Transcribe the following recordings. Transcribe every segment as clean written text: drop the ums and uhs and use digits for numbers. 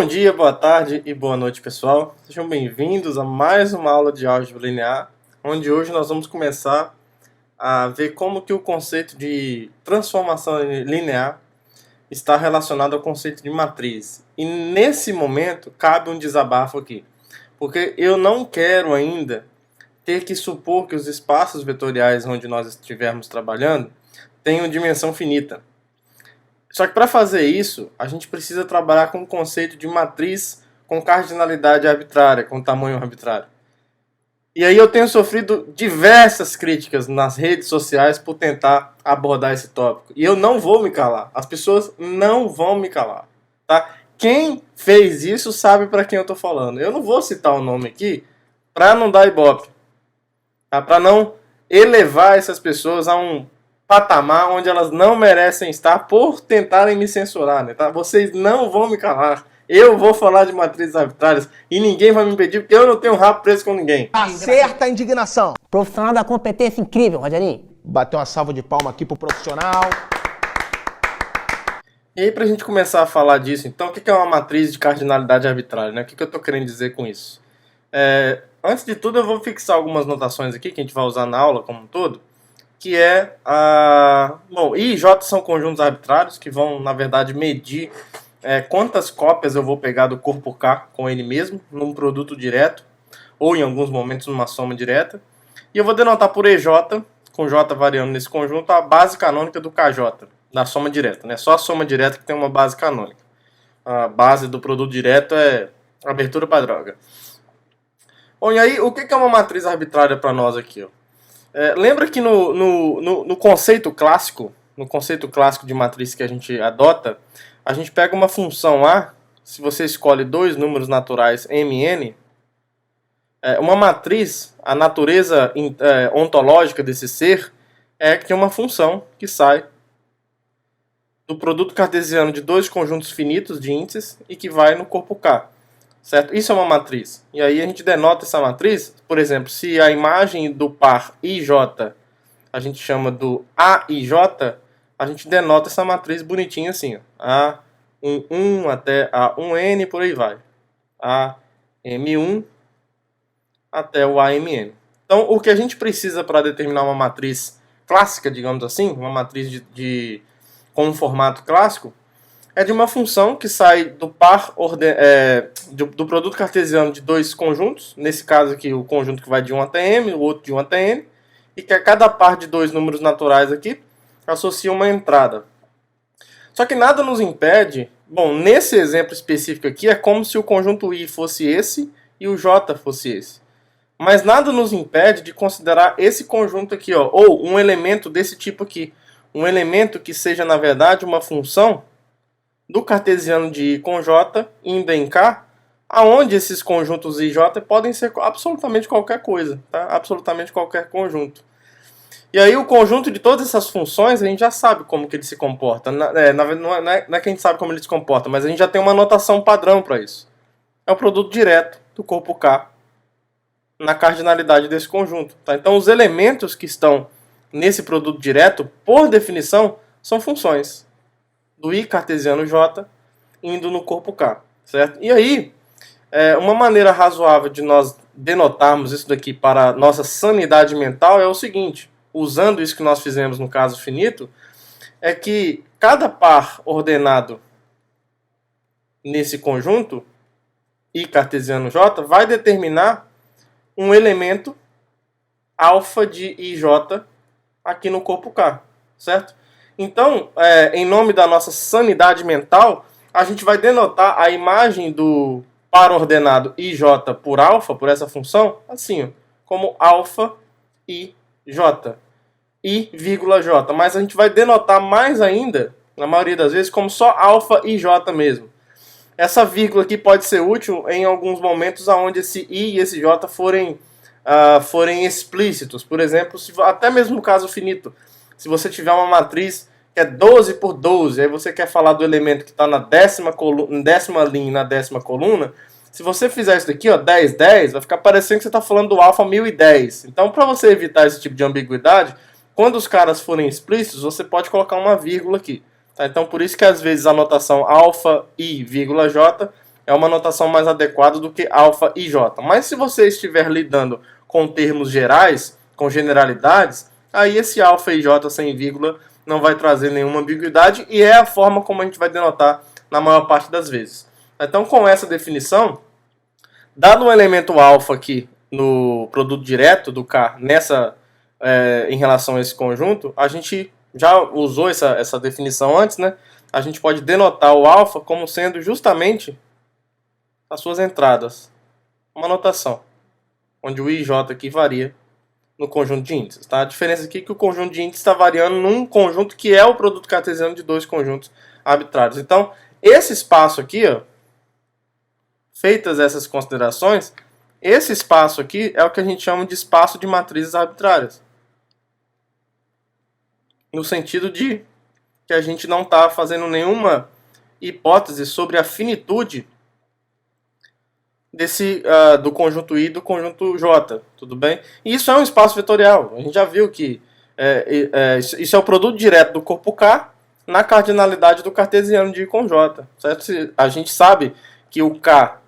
Bom dia, boa tarde e boa noite, pessoal. Sejam bem-vindos a mais uma aula de álgebra linear, onde hoje nós vamos começar a ver como que o conceito de transformação linear está relacionado ao conceito de matriz. E nesse momento cabe um desabafo aqui, porque eu não quero ainda ter que supor que os espaços vetoriais onde nós estivermos trabalhando tenham dimensão finita. Só que para fazer isso, a gente precisa trabalhar com o conceito de matriz com cardinalidade arbitrária, com tamanho arbitrário. E aí eu tenho sofrido diversas críticas nas redes sociais por tentar abordar esse tópico. E eu não vou me calar. As pessoas não vão me calar. Tá? Quem fez isso sabe para quem eu estou falando. Eu não vou citar o nome aqui para não dar ibope. Tá? Para não elevar essas pessoas a um patamar onde elas não merecem estar por tentarem me censurar, né, tá? Vocês não vão me calar. Eu vou falar de matrizes arbitrárias e ninguém vai me impedir, porque eu não tenho rabo preso com ninguém. Acerta a indignação. Profissional da competência incrível, Rogerinho. Bateu uma salva de palma aqui pro profissional. E aí, pra gente começar a falar disso, então, o que é uma matriz de cardinalidade arbitrária, né? O que eu tô querendo dizer com isso? Antes de tudo, eu vou fixar algumas notações aqui que a gente vai usar na aula como um todo, que é bom, I e J são conjuntos arbitrários que vão, na verdade, medir quantas cópias eu vou pegar do corpo K com ele mesmo, num produto direto, ou em alguns momentos numa soma direta. E eu vou denotar por EJ, com J variando nesse conjunto, a base canônica do KJ, da soma direta, né? Só a soma direta que tem uma base canônica. A base do produto direto é abertura para droga. Bom, e aí, o que é uma matriz arbitrária para nós aqui, ó? Lembra que no conceito clássico, de matriz que a gente adota, a gente pega uma função A, se você escolhe dois números naturais mn, uma matriz, a natureza ontológica desse ser é que é uma função que sai do produto cartesiano de dois conjuntos finitos de índices e que vai no corpo K. Certo? Isso é uma matriz. E aí a gente denota essa matriz, por exemplo, se a imagem do par IJ a gente chama do AIJ, a gente denota essa matriz bonitinha assim, ó. A11 até A1N, por aí vai. AM1 até o AMN. Então, o que a gente precisa para determinar uma matriz clássica, digamos assim, uma matriz com um formato clássico, é de uma função que sai do par do produto cartesiano de dois conjuntos, nesse caso aqui o conjunto que vai de 1 até m, o outro de 1 até n, e que a cada par de dois números naturais aqui associa uma entrada. Só que nada nos impede, bom, nesse exemplo específico aqui é como se o conjunto I fosse esse e o J fosse esse. Mas nada nos impede de considerar esse conjunto aqui, ó, ou um elemento desse tipo aqui, um elemento que seja na verdade uma função do cartesiano de I com J indo em K, aonde esses conjuntos I e J podem ser absolutamente qualquer coisa, tá? Absolutamente qualquer conjunto. E aí o conjunto de todas essas funções a gente já sabe como que ele se comporta. Não é que a gente sabe como ele se comporta, mas a gente já tem uma notação padrão para isso. É o produto direto do corpo K na cardinalidade desse conjunto. Tá? Então os elementos que estão nesse produto direto, por definição, são funções do I cartesiano J indo no corpo K, certo? E aí, uma maneira razoável de nós denotarmos isso daqui para nossa sanidade mental é o seguinte, usando isso que nós fizemos no caso finito, é que cada par ordenado nesse conjunto, I cartesiano J, vai determinar um elemento alfa de IJ aqui no corpo K, certo? Então, em nome da nossa sanidade mental, a gente vai denotar a imagem do par ordenado IJ por alfa, por essa função, assim, ó, como alfa IJ, I, vírgula J. Mas a gente vai denotar mais ainda, na maioria das vezes, como só alfa IJ mesmo. Essa vírgula aqui pode ser útil em alguns momentos onde esse I e esse J forem explícitos. Por exemplo, até mesmo no caso finito. Se você tiver uma matriz que é 12 por 12, aí você quer falar do elemento que está na décima linha e na décima coluna, se você fizer isso daqui, ó, 10, 10, vai ficar parecendo que você está falando do alfa 1010. Então, para você evitar esse tipo de ambiguidade, quando os caras forem explícitos, você pode colocar uma vírgula aqui. Tá? Então, por isso que às vezes a notação alfa I, vírgula J é uma notação mais adequada do que alfa e j. Mas se você estiver lidando com termos gerais, com generalidades, aí esse alfa e j sem vírgula não vai trazer nenhuma ambiguidade e é a forma como a gente vai denotar na maior parte das vezes. Então, com essa definição, dado um elemento alfa aqui no produto direto do K em relação a esse conjunto, a gente já usou essa definição antes, né? A gente pode denotar o alfa como sendo justamente as suas entradas. Uma notação, onde o i e j aqui varia no conjunto de índices. Tá? A diferença aqui é que o conjunto de índices está variando num conjunto que é o produto cartesiano de dois conjuntos arbitrários. Então, esse espaço aqui, ó, feitas essas considerações, esse espaço aqui é o que a gente chama de espaço de matrizes arbitrárias. No sentido de que a gente não está fazendo nenhuma hipótese sobre a finitude do conjunto I e do conjunto J, tudo bem? E isso é um espaço vetorial. A gente já viu que isso é o produto direto do corpo K na cardinalidade do cartesiano de I com J, certo? A gente sabe que o K,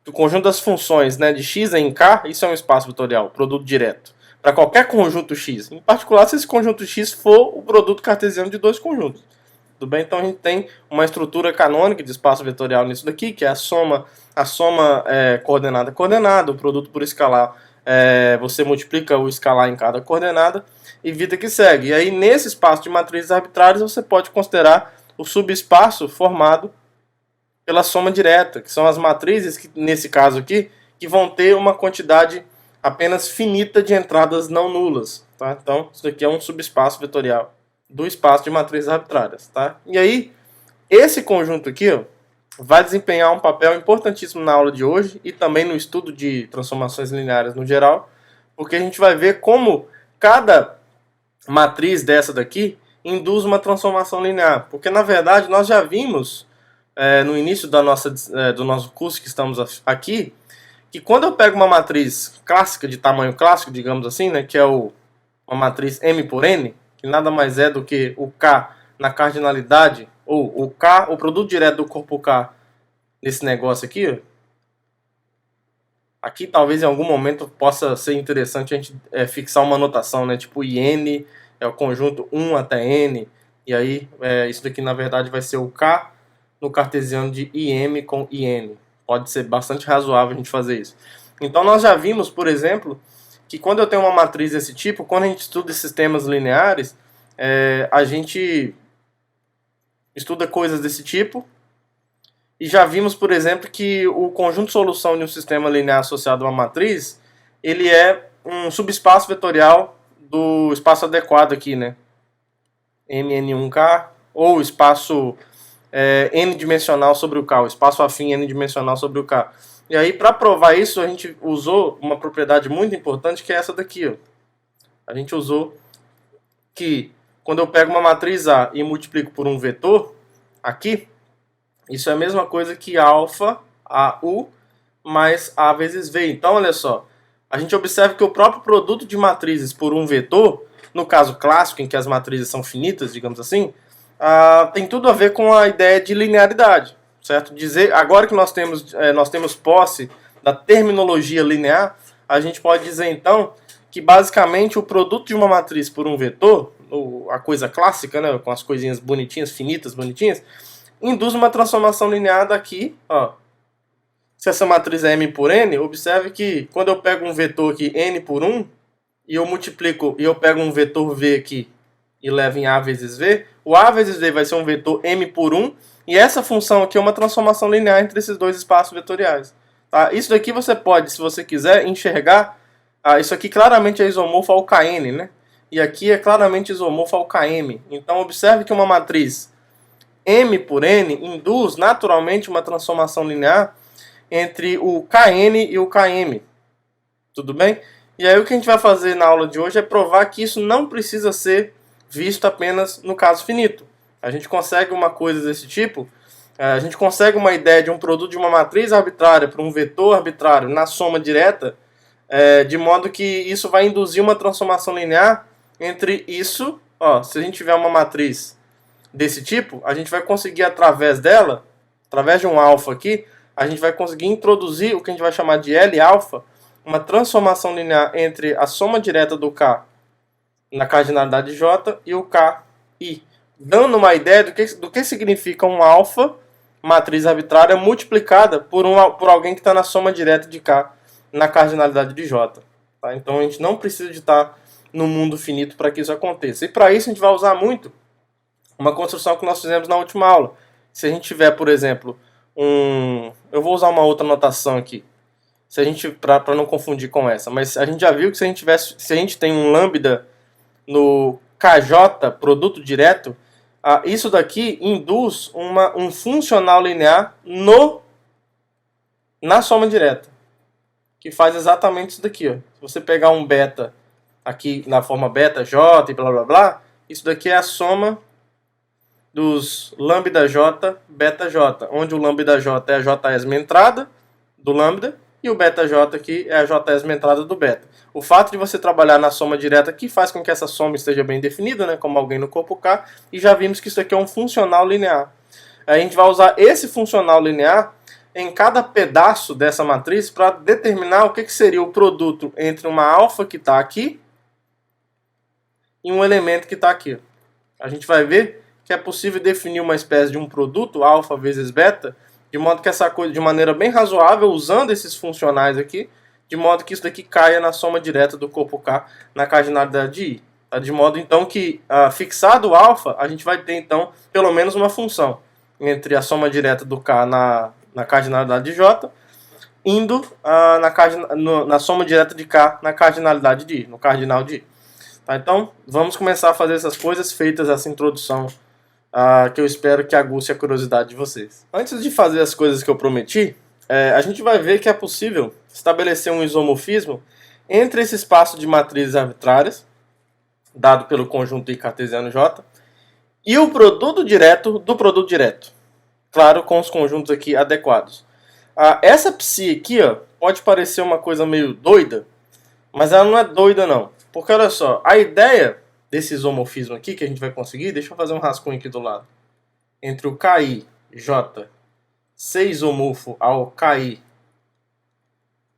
do conjunto das funções, né, de x em K, isso é um espaço vetorial, produto direto, para qualquer conjunto X. Em particular, se esse conjunto X for o produto cartesiano de dois conjuntos. Tudo bem? Então a gente tem uma estrutura canônica de espaço vetorial nisso daqui, que é a soma coordenada, o produto por escalar, você multiplica o escalar em cada coordenada e vida que segue. E aí nesse espaço de matrizes arbitrárias você pode considerar o subespaço formado pela soma direta, que são as matrizes, que nesse caso aqui, que vão ter uma quantidade apenas finita de entradas não nulas. Tá? Então isso daqui é um subespaço vetorial do espaço de matrizes arbitrárias, tá? E aí, esse conjunto aqui, ó, vai desempenhar um papel importantíssimo na aula de hoje e também no estudo de transformações lineares no geral, porque a gente vai ver como cada matriz dessa daqui induz uma transformação linear. Porque, na verdade, nós já vimos no início do nosso curso que estamos aqui, que quando eu pego uma matriz clássica, de tamanho clássico, digamos assim, né, que é uma matriz M por N, que nada mais é do que o K na cardinalidade, ou o K, o produto direto do corpo K nesse negócio aqui, ó. Aqui talvez em algum momento possa ser interessante a gente fixar uma notação, né? Tipo IN é o conjunto 1 até N, e aí isso daqui na verdade vai ser o K no cartesiano de IM com IN. Pode ser bastante razoável a gente fazer isso. Então nós já vimos, por exemplo, que quando eu tenho uma matriz desse tipo, quando a gente estuda sistemas lineares, a gente estuda coisas desse tipo, e já vimos, por exemplo, que o conjunto de solução de um sistema linear associado a uma matriz, ele é um subespaço vetorial do espaço adequado aqui, né? MN1K, ou espaço n-dimensional sobre o K, o espaço afim n-dimensional sobre o K. E aí, para provar isso, a gente usou uma propriedade muito importante, que é essa daqui, ó. A gente usou que quando eu pego uma matriz A e multiplico por um vetor, aqui, isso é a mesma coisa que alfa AU mais A vezes V. Então, olha só, a gente observa que o próprio produto de matrizes por um vetor, no caso clássico, em que as matrizes são finitas, digamos assim, tem tudo a ver com a ideia de linearidade, certo? Agora que nós temos posse da terminologia linear, a gente pode dizer então que basicamente o produto de uma matriz por um vetor, a coisa clássica, né, com as coisinhas bonitinhas, finitas, bonitinhas, induz uma transformação linear daqui, ó. Se essa matriz é M por N, observe que quando eu pego um vetor aqui N por 1, e eu multiplico, e eu pego um vetor V aqui e levo em A vezes V, o A vezes V vai ser um vetor M por 1, e essa função aqui é uma transformação linear entre esses dois espaços vetoriais. Tá? Isso daqui você pode, se você quiser, enxergar, isso aqui claramente é isomorfo ao Kn, né? E aqui é claramente isomorfo ao Km. Então observe que uma matriz M por N induz naturalmente uma transformação linear entre o Kn e o Km. Tudo bem? E aí o que a gente vai fazer na aula de hoje é provar que isso não precisa ser visto apenas no caso finito. A gente consegue uma coisa desse tipo, a gente consegue uma ideia de um produto de uma matriz arbitrária para um vetor arbitrário na soma direta, de modo que isso vai induzir uma transformação linear entre isso, ó, se a gente tiver uma matriz desse tipo, a gente vai conseguir através dela, através de um alfa aqui, a gente vai conseguir introduzir o que a gente vai chamar de L-alfa, uma transformação linear entre a soma direta do K na cardinalidade J e o KI, dando uma ideia do que significa um alfa, matriz arbitrária, multiplicada por alguém que está na soma direta de K na cardinalidade de J. Tá? Então a gente não precisa de estar no mundo finito para que isso aconteça. E para isso a gente vai usar muito uma construção que nós fizemos na última aula. Se a gente tiver, por exemplo, eu vou usar uma outra notação aqui, se a gente para não confundir com essa, mas a gente já viu que se a gente tem um lambda no KJ, produto direto, isso daqui induz um funcional linear na soma direta, que faz exatamente isso daqui. Ó. Se você pegar um beta aqui na forma beta, J e blá blá blá, isso daqui é a soma dos lambda J, beta J, onde o lambda J é a J-esma entrada do lambda e o beta J aqui é a J-esma entrada do beta. O fato de você trabalhar na soma direta aqui faz com que essa soma esteja bem definida, né, como alguém no corpo K, e já vimos que isso aqui é um funcional linear. A gente vai usar esse funcional linear em cada pedaço dessa matriz para determinar o que seria o produto entre uma alfa que está aqui e um elemento que está aqui. A gente vai ver que é possível definir uma espécie de um produto, alfa vezes beta, de modo que essa coisa, de maneira bem razoável, usando esses funcionais aqui, de modo que isso daqui caia na soma direta do corpo K na cardinalidade de I. Tá? De modo então que, fixado o alfa, a gente vai ter então pelo menos uma função entre a soma direta do K na cardinalidade de J, indo na soma direta de K na cardinalidade de I, no cardinal de I. Tá? Então vamos começar a fazer essas coisas, feitas essa introdução que eu espero que aguce a curiosidade de vocês. Antes de fazer as coisas que eu prometi, a gente vai ver que é possível estabelecer um isomorfismo entre esse espaço de matrizes arbitrárias, dado pelo conjunto I cartesiano J, e o produto direto do produto direto. Claro, com os conjuntos aqui adequados. Essa psi aqui pode parecer uma coisa meio doida, mas ela não é doida não. Porque olha só, a ideia desse isomorfismo aqui que a gente vai conseguir, deixa eu fazer um rascunho aqui do lado, entre o KI, J, ser isomorfo ao KI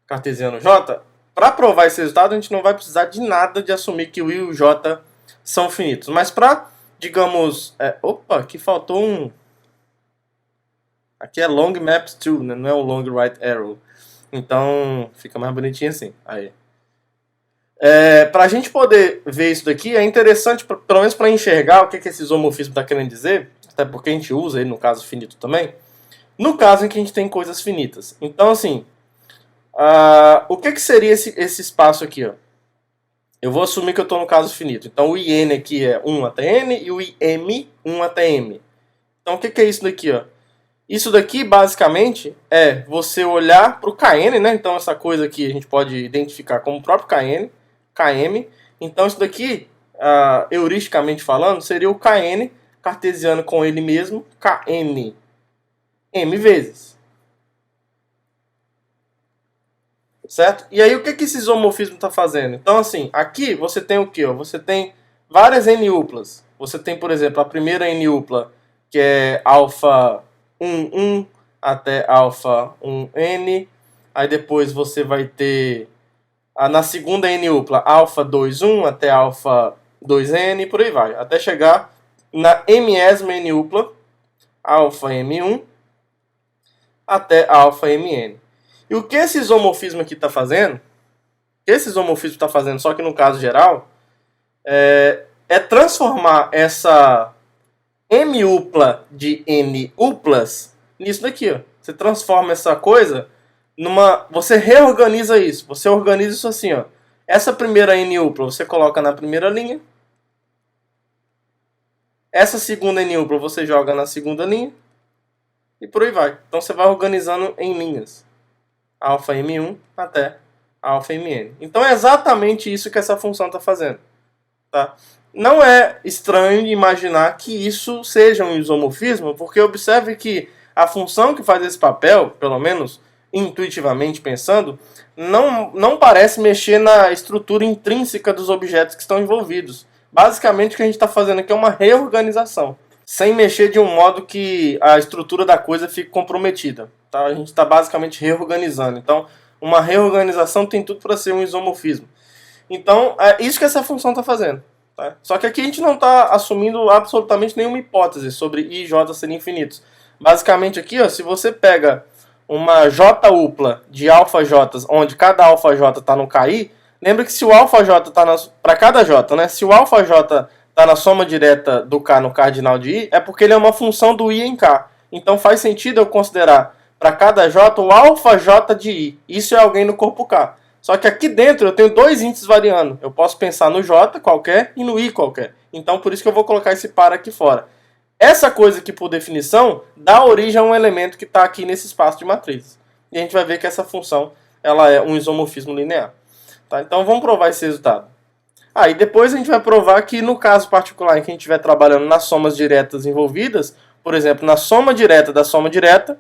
cartesiano J, para provar esse resultado a gente não vai precisar de nada de assumir que o I e o J são finitos. Mas para, digamos, opa, aqui faltou um... Aqui é long maps to, né? Não é o long right arrow. Então fica mais bonitinho assim. Aí. Para a gente poder ver isso daqui, é interessante, pelo menos para enxergar o que esse isomorfismo está querendo dizer, até porque a gente usa ele no caso finito também, no caso em que a gente tem coisas finitas. Então, assim, o que seria esse espaço aqui? Ó? Eu vou assumir que eu estou no caso finito. Então, o IN aqui é 1 até N e o IM 1 até M. Então, o que é isso daqui? Ó? Isso daqui, basicamente, é você olhar para o KN, né? Então, essa coisa aqui a gente pode identificar como o próprio KN, KM. Então isso daqui, heuristicamente falando, seria o KN cartesiano com ele mesmo, KN, M vezes. Certo? E aí o que esse isomorfismo está fazendo? Então assim, aqui você tem o que? Você tem várias N-uplas. Você tem, por exemplo, a primeira N-upla, que é alfa 1, 1 até alfa 1N. Aí depois você vai ter... na segunda N-upla, alfa 2, 1 até alfa 2N, por aí vai. Até chegar na M-esma N-upla, alfa M1 até alfa MN. E o que esse isomorfismo aqui está fazendo, só que no caso geral, é transformar essa M-upla de N-uplas nisso daqui. Ó. Você transforma essa coisa... Você reorganiza isso. Você organiza isso assim, ó. Essa primeira N-upla você coloca na primeira linha. Essa segunda N-upla você joga na segunda linha. E por aí vai. Então você vai organizando em linhas. Alfa M1 até alfa MN. Então é exatamente isso que essa função está fazendo. Tá? Não é estranho imaginar que isso seja um isomorfismo, porque observe que a função que faz esse papel, pelo menos... intuitivamente pensando, não parece mexer na estrutura intrínseca dos objetos que estão envolvidos. Basicamente o que a gente está fazendo aqui é uma reorganização. sem mexer de um modo que a estrutura da coisa fique comprometida. Tá? A gente está basicamente reorganizando. Então, uma reorganização tem tudo para ser um isomorfismo. Então, é isso que essa função está fazendo. Tá? Só que aqui a gente não está assumindo absolutamente nenhuma hipótese sobre I e J serem infinitos. Basicamente aqui, ó, se você pega uma J-upla de alfa-J, onde cada alfa-J está no KI, lembra que se o alfa-J está para cada J, né? Se o alfa-J está na soma direta do K no cardinal de I, é porque ele é uma função do I em K. Então faz sentido eu considerar para cada J o alfa-J de I. Isso é alguém no corpo K. Só que aqui dentro eu tenho dois índices variando. Eu posso pensar no J qualquer e no I qualquer. Então por isso que eu vou colocar esse par aqui fora. Essa coisa aqui, por definição, dá origem a um elemento que está aqui nesse espaço de matrizes. E a gente vai ver que essa função ela é um isomorfismo linear. Tá? Então vamos provar esse resultado. E depois a gente vai provar que no caso particular em que a gente estiver trabalhando nas somas diretas envolvidas, por exemplo, na soma direta da soma direta,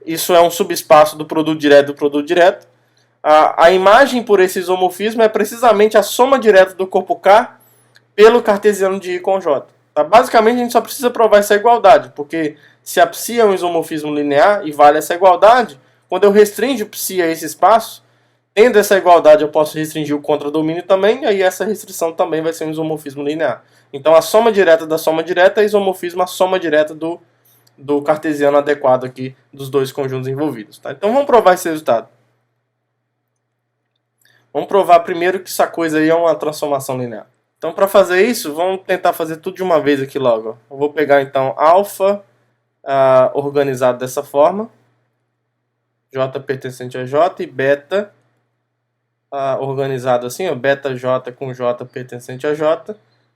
isso é um subespaço do produto direto, a imagem por esse isomorfismo é precisamente a soma direta do corpo K pelo cartesiano de I com J. Tá? Basicamente a gente só precisa provar essa igualdade, porque se a psi é um isomorfismo linear e vale essa igualdade, quando eu restringo psi a esse espaço, tendo essa igualdade eu posso restringir o contradomínio também, e aí essa restrição também vai ser um isomorfismo linear. Então a soma direta da soma direta é isomorfismo a soma direta do cartesiano adequado aqui dos dois conjuntos envolvidos. Tá? Então vamos provar esse resultado. Vamos provar primeiro que essa coisa aí é uma transformação linear. Então para fazer isso, vamos tentar fazer tudo de uma vez aqui logo. Eu vou pegar então alfa organizado dessa forma, J pertencente a J, e beta organizado assim, ó, beta J com J pertencente a J.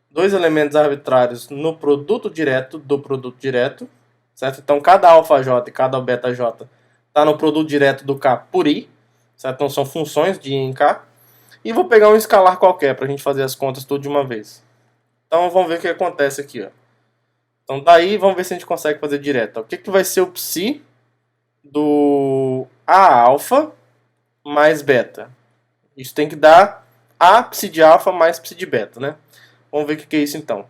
Dois elementos arbitrários no produto direto do produto direto. Certo? Então cada alfa J e cada beta J está no produto direto do K por I. Certo? Então são funções de I em K. E vou pegar um escalar qualquer para a gente fazer as contas tudo de uma vez. Então vamos ver o que acontece aqui. Ó. Então daí vamos ver se a gente consegue fazer direto. O que vai ser o psi do A alfa mais beta? Isso tem que dar A psi de alfa mais psi de beta. Né? Vamos ver o que é isso então.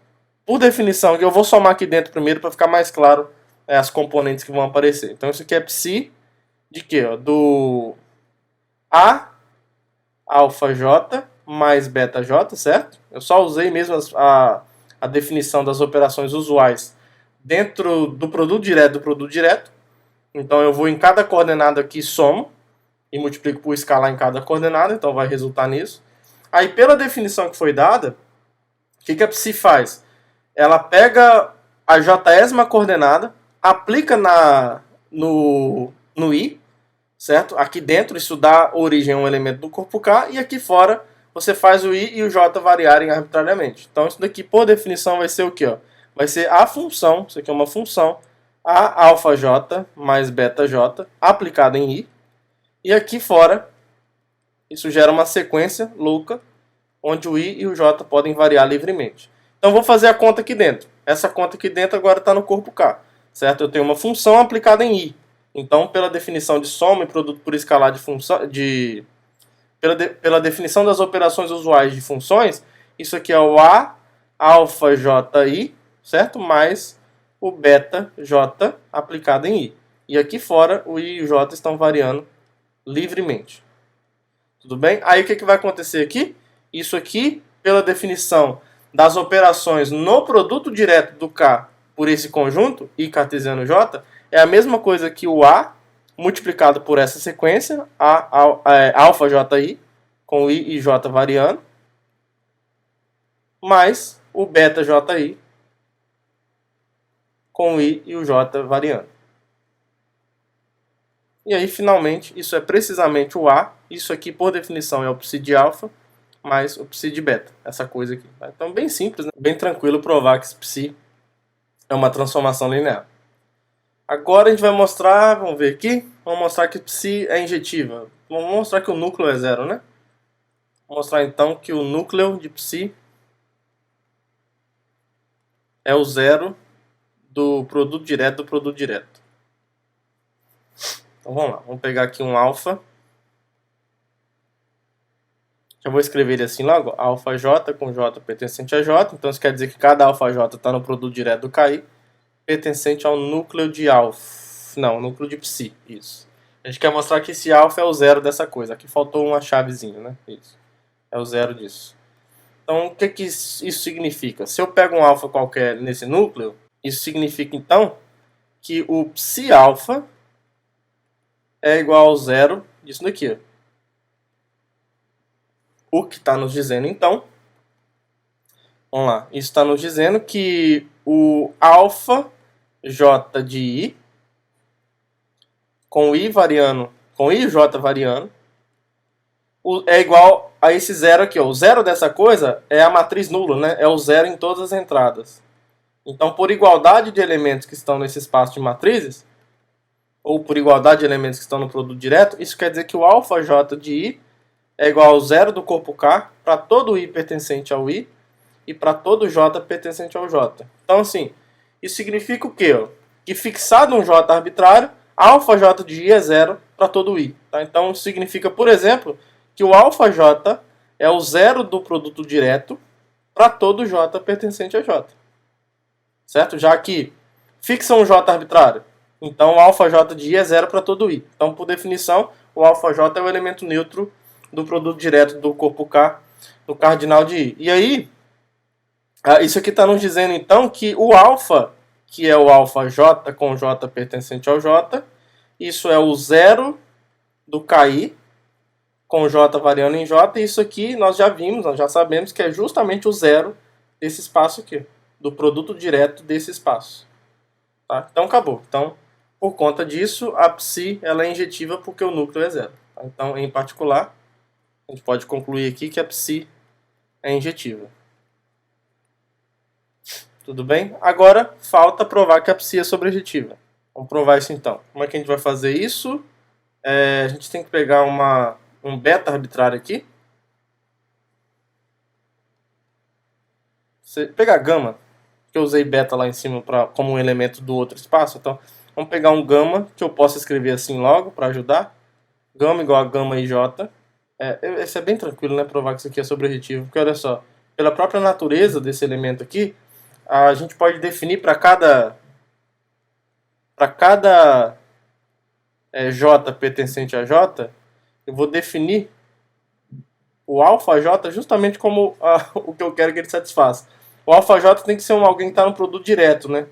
Por definição, eu vou somar aqui dentro primeiro para ficar mais claro as componentes que vão aparecer. Então isso aqui é psi de quê? Ó? Do A alfa j mais beta j, certo? Eu só usei mesmo a definição das operações usuais dentro do produto direto. Então eu vou em cada coordenada aqui, somo e multiplico por escalar em cada coordenada, então vai resultar nisso. Aí pela definição que foi dada, o que a psi faz? Ela pega a jésima coordenada, aplica no i, certo? Aqui dentro isso dá origem a um elemento do corpo K, e aqui fora você faz o i e o j variarem arbitrariamente. Então isso daqui por definição vai ser o quê? Ó? Vai ser a função, isso aqui é uma função, a alfa j mais beta j aplicada em i, e aqui fora isso gera uma sequência louca, onde o i e o j podem variar livremente. Então vou fazer a conta aqui dentro. Essa conta aqui dentro agora está no corpo K, certo? Eu tenho uma função aplicada em i. Então, pela definição de soma e produto por escalar de função, pela definição das operações usuais de funções, isso aqui é o a alfa ji, certo? Mais o beta j aplicado em i. E aqui fora o i e o j estão variando livremente. Tudo bem? Aí o que vai acontecer aqui? Isso aqui, pela definição das operações no produto direto do K por esse conjunto, I cartesiano J, é a mesma coisa que o A multiplicado por essa sequência, alfa ji, com I e J variando, mais o beta ji, com o I e o J variando. E aí, finalmente, isso é precisamente o A. Isso aqui, por definição, é o psi de alfa mais o psi de beta. Essa coisa aqui. Tá? Então, bem simples, né? Bem tranquilo provar que esse psi é uma transformação linear. Agora a gente vai mostrar, vamos ver aqui, vamos mostrar que psi é injetiva. Vamos mostrar que o núcleo é zero, né? Vou mostrar então que o núcleo de psi é o zero do produto direto. Então vamos lá, vamos pegar aqui um alfa Já vou escrever ele assim logo, alfa j com j pertencente a j, então isso quer dizer que cada alfa j está no produto direto do KI, pertencente ao núcleo de alfa, não, núcleo de psi, isso. A gente quer mostrar que esse alfa é o zero dessa coisa, aqui faltou uma chavezinha, né, isso, é o zero disso. Então o que isso significa? Se eu pego um alfa qualquer nesse núcleo, isso significa então que o psi alfa é igual ao zero disso daqui, ó. O que está nos dizendo, então, vamos lá, isso está nos dizendo que o alfa j de i, com i variando, com i e j variando, é igual a esse zero aqui. Ó. O zero dessa coisa é a matriz nula, né? É o zero em todas as entradas. Então, por igualdade de elementos que estão nesse espaço de matrizes, ou por igualdade de elementos que estão no produto direto, isso quer dizer que o alfa j de i é igual ao zero do corpo K para todo i pertencente ao i e para todo j pertencente ao j. Então, assim, isso significa o quê? Ó? Que fixado um j arbitrário, alfa j de i é zero para todo i. Tá? Então, isso significa, por exemplo, que o alfa j é o zero do produto direto para todo j pertencente a j. Certo? Já que fixa um j arbitrário, então o alfa j de i é zero para todo i. Então, por definição, o alfa j é o elemento neutro do produto direto do corpo K, do cardinal de I. E aí, isso aqui está nos dizendo então que o alfa, que é o alfa J com J pertencente ao J, isso é o zero do KI com J variando em J, e isso aqui nós já vimos, nós já sabemos que é justamente o zero desse espaço aqui, do produto direto desse espaço. Tá? Então acabou. Então, por conta disso, a psi ela é injetiva porque o núcleo é zero. Tá? Então, em particular, a gente pode concluir aqui que a psi é injetiva. Tudo bem? Agora falta provar que a psi é sobrejetiva. Vamos provar isso então. Como é que a gente vai fazer isso? A gente tem que pegar um beta arbitrário aqui. Pegar gama, que eu usei beta lá em cima como um elemento do outro espaço. Então, vamos pegar um gama, que eu posso escrever assim logo para ajudar. Gama igual a gama ij. Esse é bem tranquilo, né? Provar que isso aqui é sobrejetivo. Porque olha só, pela própria natureza desse elemento aqui, a gente pode definir para cada j pertencente a j, eu vou definir o alfa j justamente como o que eu quero que ele satisfaça. O alfa j tem que ser alguém que está no produto direto, né?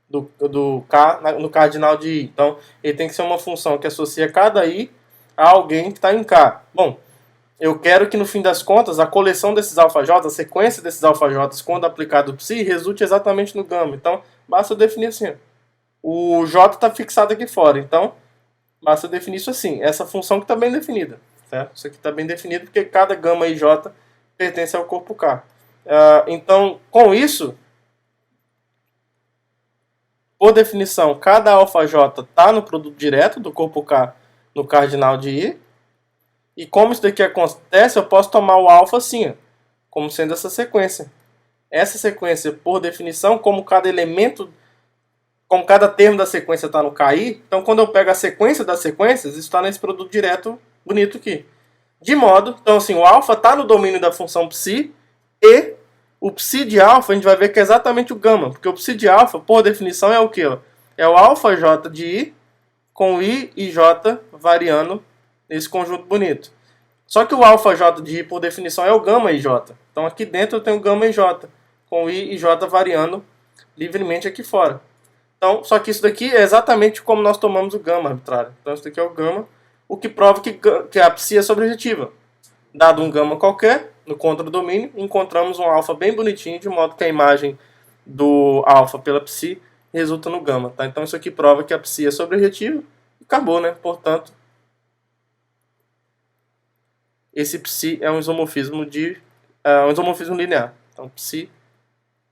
Do K no cardinal de I. Então, ele tem que ser uma função que associa cada I a alguém que está em K. Bom, eu quero que no fim das contas a coleção desses alfa j, a sequência desses alfa j quando aplicado psi, resulte exatamente no gama. Então, basta eu definir assim. O j está fixado aqui fora, então basta eu definir isso assim. Essa função que está bem definida. Certo? Isso aqui está bem definido porque cada gama ij pertence ao corpo K. Então, com isso, por definição, cada alfa j está no produto direto do corpo K no cardinal de I. E como isso daqui acontece, eu posso tomar o alfa assim, como sendo essa sequência. Essa sequência, por definição, como cada elemento, como cada termo da sequência está no KI, então quando eu pego a sequência das sequências, isso está nesse produto direto bonito aqui. De modo, então assim, o alfa está no domínio da função psi, e o psi de alfa a gente vai ver que é exatamente o gama, porque o psi de alfa, por definição, é o que? É o alfa j de i com i e j variando nesse conjunto bonito. Só que o alfa j de i, por definição, é o gama ij. Então aqui dentro eu tenho o gama ij, com i e j variando livremente aqui fora. Então, só que isso daqui é exatamente como nós tomamos o gama arbitrário. Então isso daqui é o gama, o que prova que a psi é sobrejetiva. Dado um gama qualquer, no contradomínio, encontramos um alfa bem bonitinho, de modo que a imagem do alfa pela psi resulta no gama. Tá? Então isso aqui prova que a psi é sobrejetiva e acabou, né? Portanto, esse psi é um isomorfismo linear. Então psi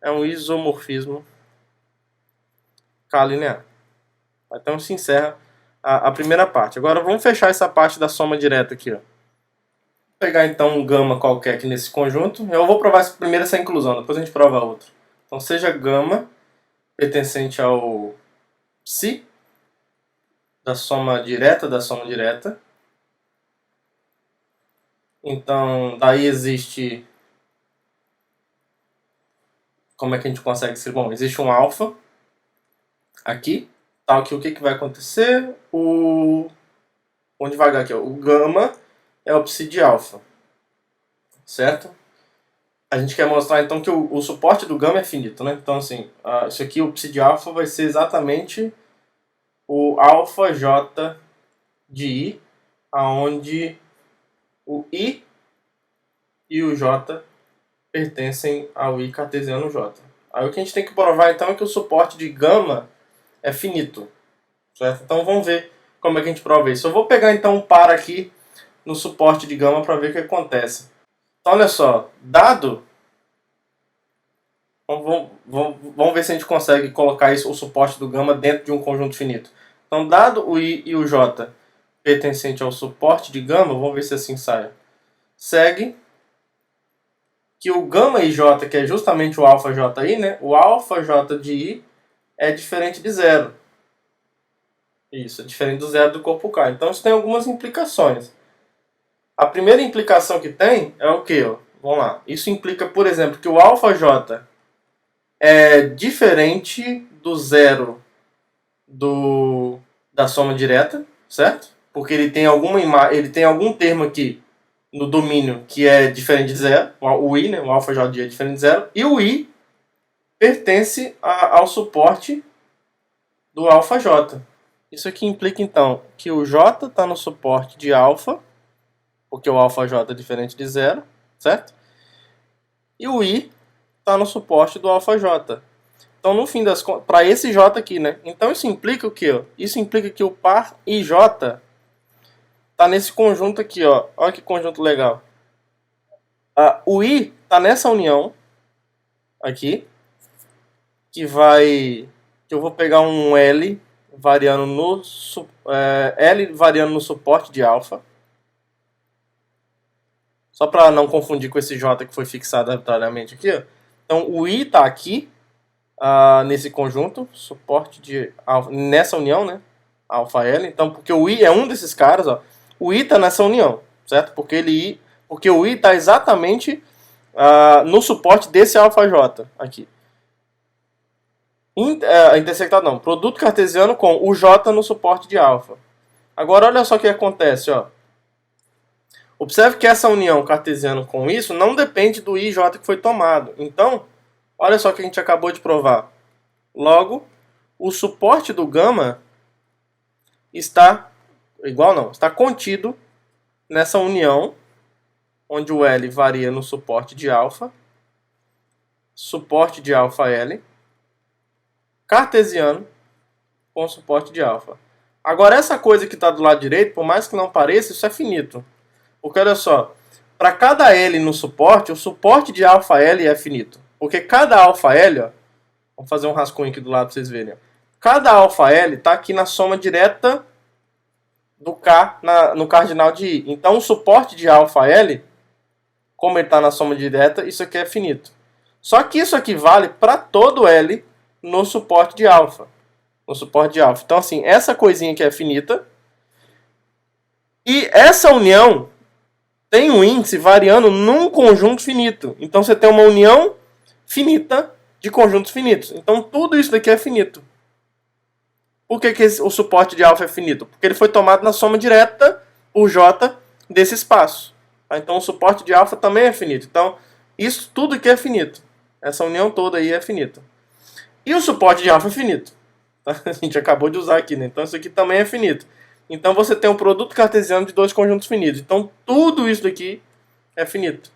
é um isomorfismo K-linear. Então se encerra a primeira parte. Agora vamos fechar essa parte da soma direta aqui. Vou pegar então um gama qualquer aqui nesse conjunto. Eu vou provar primeiro essa inclusão, depois a gente prova a outra. Então seja gama pertencente ao psi da soma direta Então, daí existe... Como é que a gente consegue ser? Bom, existe um alfa aqui, tal que o que vai acontecer? Onde vai aqui? Ó, o gama é o psi de alfa, certo? A gente quer mostrar então que o suporte do gama é finito, né? Então assim, isso aqui, o psi de alfa vai ser exatamente o alfa j de i, aonde o i e o j pertencem ao i cartesiano j. Aí o que a gente tem que provar então é que o suporte de gama é finito, certo? Então vamos ver como é que a gente prova isso. Eu vou pegar então um par aqui no suporte de gama para ver o que acontece. Então olha só, dado... Vamos ver se a gente consegue colocar isso, o suporte do gama dentro de um conjunto finito. Então dado o i e o j pertencente ao suporte de gama, vamos ver se assim sai. Segue que o gama i j, que é justamente o alfa j i, né? O alfa j de i é diferente de zero. Isso, é diferente do zero do corpo K. Então isso tem algumas implicações. A primeira implicação que tem é o quê? Vamos lá. Isso implica, por exemplo, que o alfa j é diferente do zero da soma direta, certo? Porque ele tem algum termo aqui no domínio que é diferente de zero, o i, né? O alfa j é diferente de zero, e o i pertence ao suporte do alfa j. Isso aqui implica então que o j está no suporte de alfa, porque o alfa j é diferente de zero, certo? E o i está no suporte do alfa j. Então, no fim das contas, para esse j aqui, né? Então, isso implica o quê? Isso implica que o par ij está nesse conjunto aqui, ó. Olha que conjunto legal. O i está nessa união aqui, que eu vou pegar um L variando no suporte de alfa. Só para não confundir com esse j que foi fixado arbitrariamente aqui, ó. Então, o i está aqui, nesse conjunto, suporte de alfa, nessa união, né? Alfa L. Então, porque o i é um desses caras, ó. O i está nessa união, certo? Porque o i está exatamente no suporte desse alfa j aqui. Intersectado não. Produto cartesiano com o j no suporte de alfa. Agora, olha só o que acontece, ó. Observe que essa união cartesiana com isso não depende do i e j que foi tomado. Então, olha só o que a gente acabou de provar. Logo, o suporte do gama está contido nessa união, onde o L varia no suporte de alfa L, cartesiano com suporte de alfa. Agora, essa coisa que está do lado direito, por mais que não pareça, isso é finito. Porque olha só, para cada L no suporte, o suporte de alfa L é finito. Porque cada alfa L, ó, vamos fazer um rascunho aqui do lado para vocês verem. Ó. Cada alfa L está aqui na soma direta do K no cardinal de I. Então o suporte de alfa L, como ele está na soma direta, isso aqui é finito. Só que isso aqui vale para todo L no suporte de alfa. Então assim, essa coisinha aqui é finita. E essa união tem um índice variando num conjunto finito. Então você tem uma união finita de conjuntos finitos. Então tudo isso daqui é finito. Por que o suporte de alfa é finito? Porque ele foi tomado na soma direta, o j, desse espaço. Então o suporte de alfa também é finito. Então isso tudo aqui é finito. Essa união toda aí é finita. E o suporte de alfa é finito. A gente acabou de usar aqui, né? Então isso aqui também é finito. Então você tem um produto cartesiano de dois conjuntos finitos. Então tudo isso daqui é finito.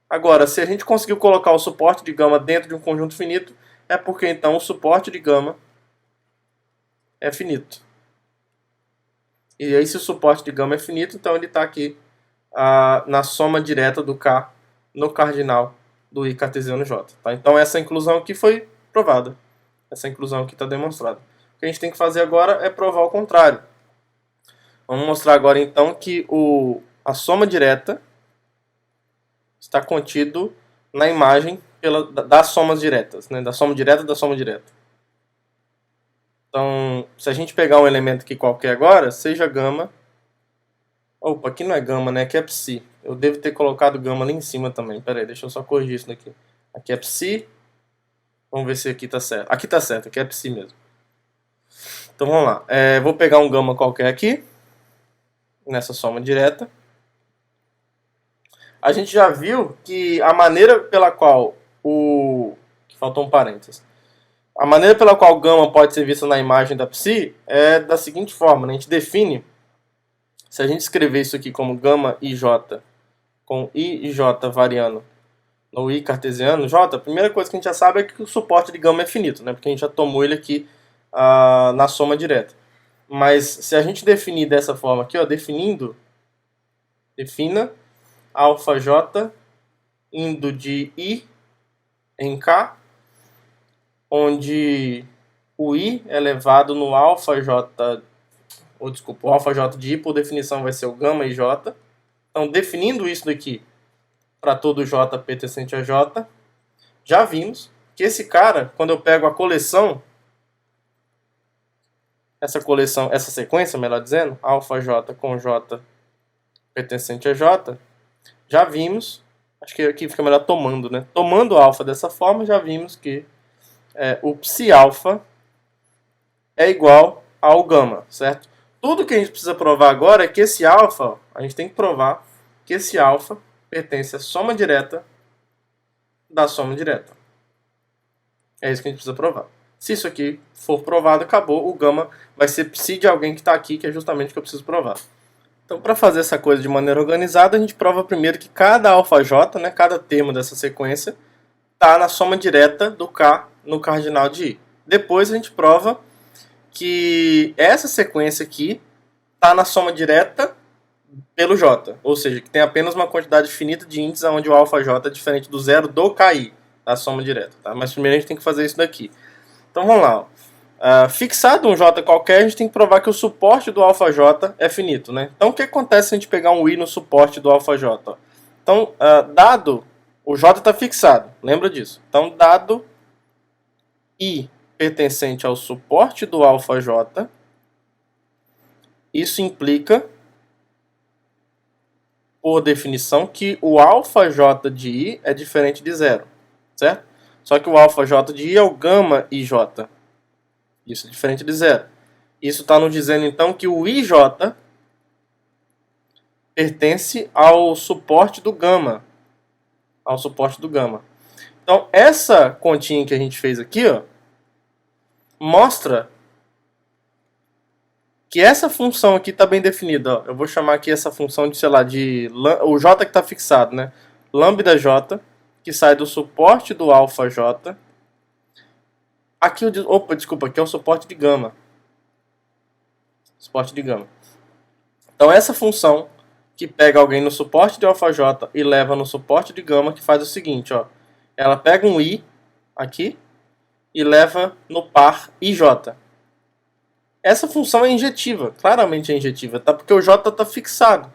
Agora, se a gente conseguiu colocar o suporte de gama dentro de um conjunto finito, é porque então o suporte de gama é finito. E aí, se o suporte de gama é finito, então ele está aqui na soma direta do K no cardinal do I cartesiano J. Tá? Então essa inclusão aqui foi provada. Essa inclusão aqui está demonstrada. O que a gente tem que fazer agora é provar o contrário. Vamos mostrar agora então que a soma direta está contido na imagem das somas diretas, né? Da soma direta da soma direta. Então, se a gente pegar um elemento aqui qualquer agora, seja gama, Opa, aqui não é gama, né? Aqui é psi. Eu devo ter colocado gama ali em cima também. Pera aí, deixa eu só corrigir isso daqui. Aqui é psi. Vamos ver se aqui tá certo. Aqui tá certo, aqui é psi mesmo. Então vamos lá. Vou pegar um gama qualquer aqui. Nessa soma direta. A gente já viu que a maneira pela qual faltou um parênteses. A maneira pela qual o gama pode ser vista na imagem da psi é da seguinte forma, né? A gente define, se a gente escrever isso aqui como gama ij, com i e j variando no i cartesiano, j, a primeira coisa que a gente já sabe é que o suporte de gama é finito, né? Porque a gente já tomou ele aqui na soma direta. Mas se a gente definir dessa forma aqui, ó, defina alfa j indo de i em k, onde o i é elevado no alfa j, o alfa j de i por definição vai ser o gama ij. Então, definindo isso daqui para todo j pertencente a j, já vimos que esse cara, quando eu pego a coleção, essa sequência, melhor dizendo, alfa j com j pertencente a j, já vimos, acho que aqui fica melhor tomando, né? Tomando alfa dessa forma, já vimos que o psi alfa é igual ao gama, certo? Tudo que a gente precisa provar agora é que esse alfa, a gente tem que provar que esse alfa pertence à soma direta da soma direta. É isso que a gente precisa provar. Se isso aqui for provado, acabou. O gama vai ser psi de alguém que está aqui, que é justamente o que eu preciso provar. Então, para fazer essa coisa de maneira organizada, a gente prova primeiro que cada alfa j, né, cada termo dessa sequência, está na soma direta do k no cardinal de i. Depois a gente prova que essa sequência aqui está na soma direta pelo j, ou seja, que tem apenas uma quantidade finita de índices onde o alfa j é diferente do zero do ki, da soma direta. Tá? Mas primeiro a gente tem que fazer isso daqui. Então vamos lá. Fixado um j qualquer, a gente tem que provar que o suporte do alfa j é finito. Né? Então o que acontece se a gente pegar um i no suporte do alfa j? Então, dado o j está fixado, lembra disso. Então, dado i pertencente ao suporte do alfa j, isso implica, por definição, que o alfa j de i é diferente de zero, certo? Só que o alfa j de i é o gama ij. Isso é diferente de zero. Isso está nos dizendo, então, que o ij pertence ao suporte do gama. Ao suporte do gama. Então, essa continha que a gente fez aqui, ó, mostra que essa função aqui está bem definida. Ó. Eu vou chamar aqui essa função de, sei lá, o j que está fixado, né? Lambda j, que sai do suporte do alfa j. Aqui aqui é o suporte de gama. Suporte de gama. Então essa função que pega alguém no suporte de alfa j e leva no suporte de gama, que faz o seguinte, ó. Ela pega um i aqui e leva no par ij. Essa função é injetiva, claramente é injetiva, tá? Porque o j está fixado.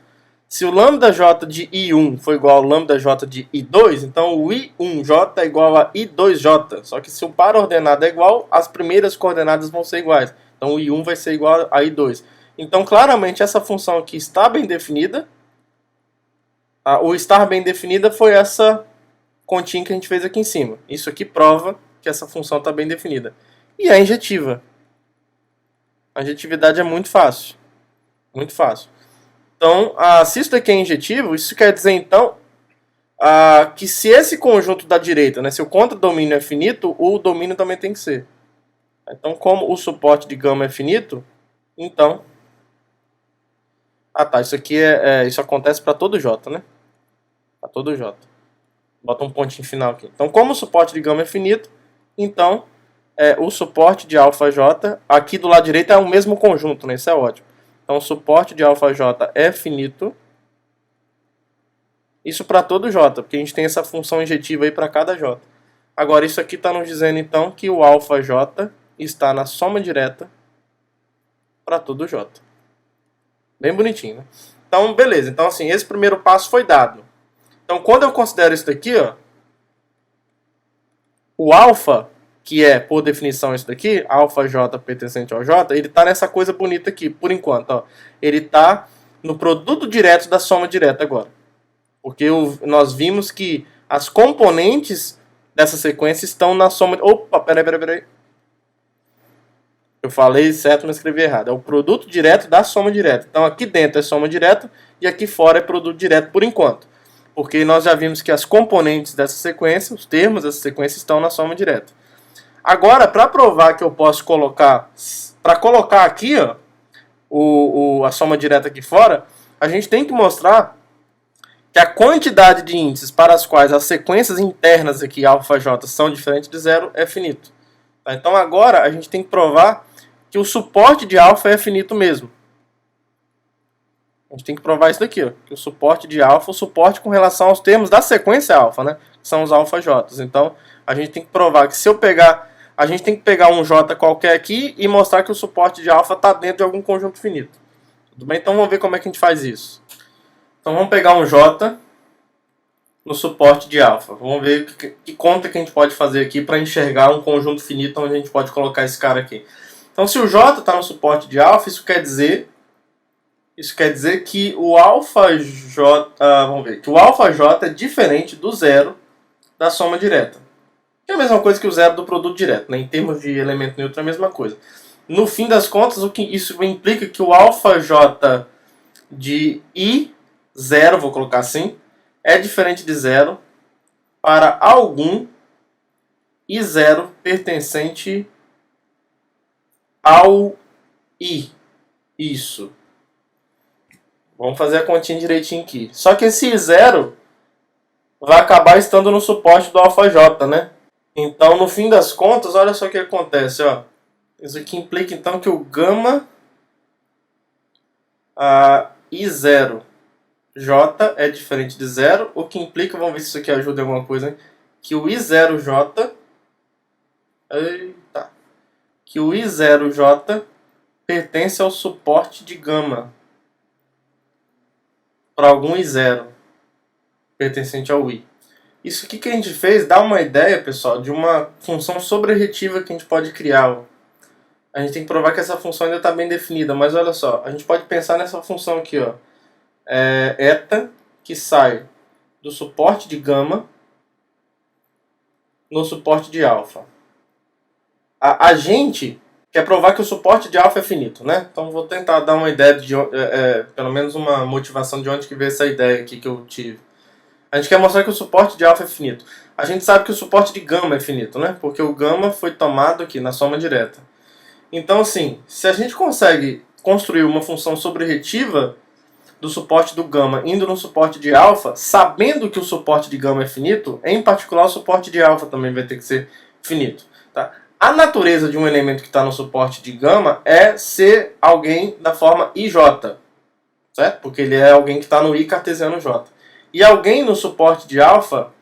Se o lambda j de i1 for igual ao lambda j de i2, então o i1j é igual a i2j. Só que se o par ordenado é igual, as primeiras coordenadas vão ser iguais. Então o i1 vai ser igual a i2. Então claramente essa função aqui está bem definida. O estar bem definida foi essa continha que a gente fez aqui em cima. Isso aqui prova que essa função está bem definida. E é injetiva. A injetividade é muito fácil. Muito fácil. Então, se isso daqui é injetivo, isso quer dizer, então, que se esse conjunto da direita, né, se o contradomínio é finito, o domínio também tem que ser. Então, como o suporte de gama é finito, então... isso aqui isso acontece para todo J, né? Para todo J. Bota um pontinho final aqui. Então, como o suporte de gama é finito, então, o suporte de alfa j, aqui do lado direito é o mesmo conjunto, né? Isso é ótimo. Então, o suporte de alfa j é finito. Isso para todo j, porque a gente tem essa função injetiva aí para cada j. Agora, isso aqui está nos dizendo, então, que o alfa j está na soma direta para todo j. Bem bonitinho, né? Então, beleza. Então, assim, esse primeiro passo foi dado. Então, quando eu considero isso daqui, ó, o alfa, que é, por definição, isso daqui, alfa j pertencente ao j, ele está nessa coisa bonita aqui, por enquanto. Ó. Ele está no produto direto da soma direta agora. Porque nós vimos que as componentes dessa sequência estão na soma... Opa, peraí. Eu falei certo, mas escrevi errado. É o produto direto da soma direta. Então aqui dentro é soma direta e aqui fora é produto direto por enquanto. Porque nós já vimos que as componentes dessa sequência, os termos dessa sequência estão na soma direta. Agora, para provar que eu posso colocar... Para colocar aqui, ó, a soma direta aqui fora, a gente tem que mostrar que a quantidade de índices para as quais as sequências internas aqui, alfa j, são diferentes de zero, é finito. Tá? Então agora a gente tem que provar que o suporte de alfa é finito mesmo. A gente tem que provar isso daqui, ó, que o suporte de alfa, o suporte com relação aos termos da sequência alfa, né, que são os alfa j. Então a gente tem que provar que se eu pegar... A gente tem que pegar um j qualquer aqui e mostrar que o suporte de alfa está dentro de algum conjunto finito. Tudo bem? Então vamos ver como é que a gente faz isso. Então vamos pegar um j no suporte de alfa. Vamos ver que conta que a gente pode fazer aqui para enxergar um conjunto finito onde a gente pode colocar esse cara aqui. Então se o j está no suporte de alfa, isso quer dizer que o alfa j, vamos ver, que o alfa j é diferente do zero da soma direta. É a mesma coisa que o zero do produto direto, né? Em termos de elemento neutro é a mesma coisa. No fim das contas, isso implica que o alfa j de I0, vou colocar assim, é diferente de zero para algum I0 pertencente ao I. Isso. Vamos fazer a continha direitinho aqui. Só que esse I0 vai acabar estando no suporte do alfa j, né? Então, no fim das contas, olha só o que acontece, ó. Isso aqui implica, então, que o gama I0J é diferente de zero, o que implica, vamos ver se isso aqui ajuda em alguma coisa, hein? Que o I0J... Eita! Que o I0J pertence ao suporte de gama para algum I0 pertencente ao I. Isso aqui que a gente fez dá uma ideia, pessoal, de uma função sobreretiva que a gente pode criar. Ó. A gente tem que provar que essa função ainda está bem definida, mas olha só, a gente pode pensar nessa função aqui, ó, eta, que sai do suporte de gama no suporte de alfa. A gente quer provar que o suporte de alfa é finito, né? Então vou tentar dar uma ideia, pelo menos uma motivação de onde que veio essa ideia aqui que eu tive. A gente quer mostrar que o suporte de alfa é finito. A gente sabe que o suporte de gama é finito, né? Porque o gama foi tomado aqui na soma direta. Então, assim, se a gente consegue construir uma função sobreretiva do suporte do gama indo no suporte de alfa, sabendo que o suporte de gama é finito, em particular o suporte de alfa também vai ter que ser finito. Tá? A natureza de um elemento que está no suporte de gama é ser alguém da forma IJ, certo? Porque ele é alguém que está no I cartesiano J. E alguém no suporte de alfa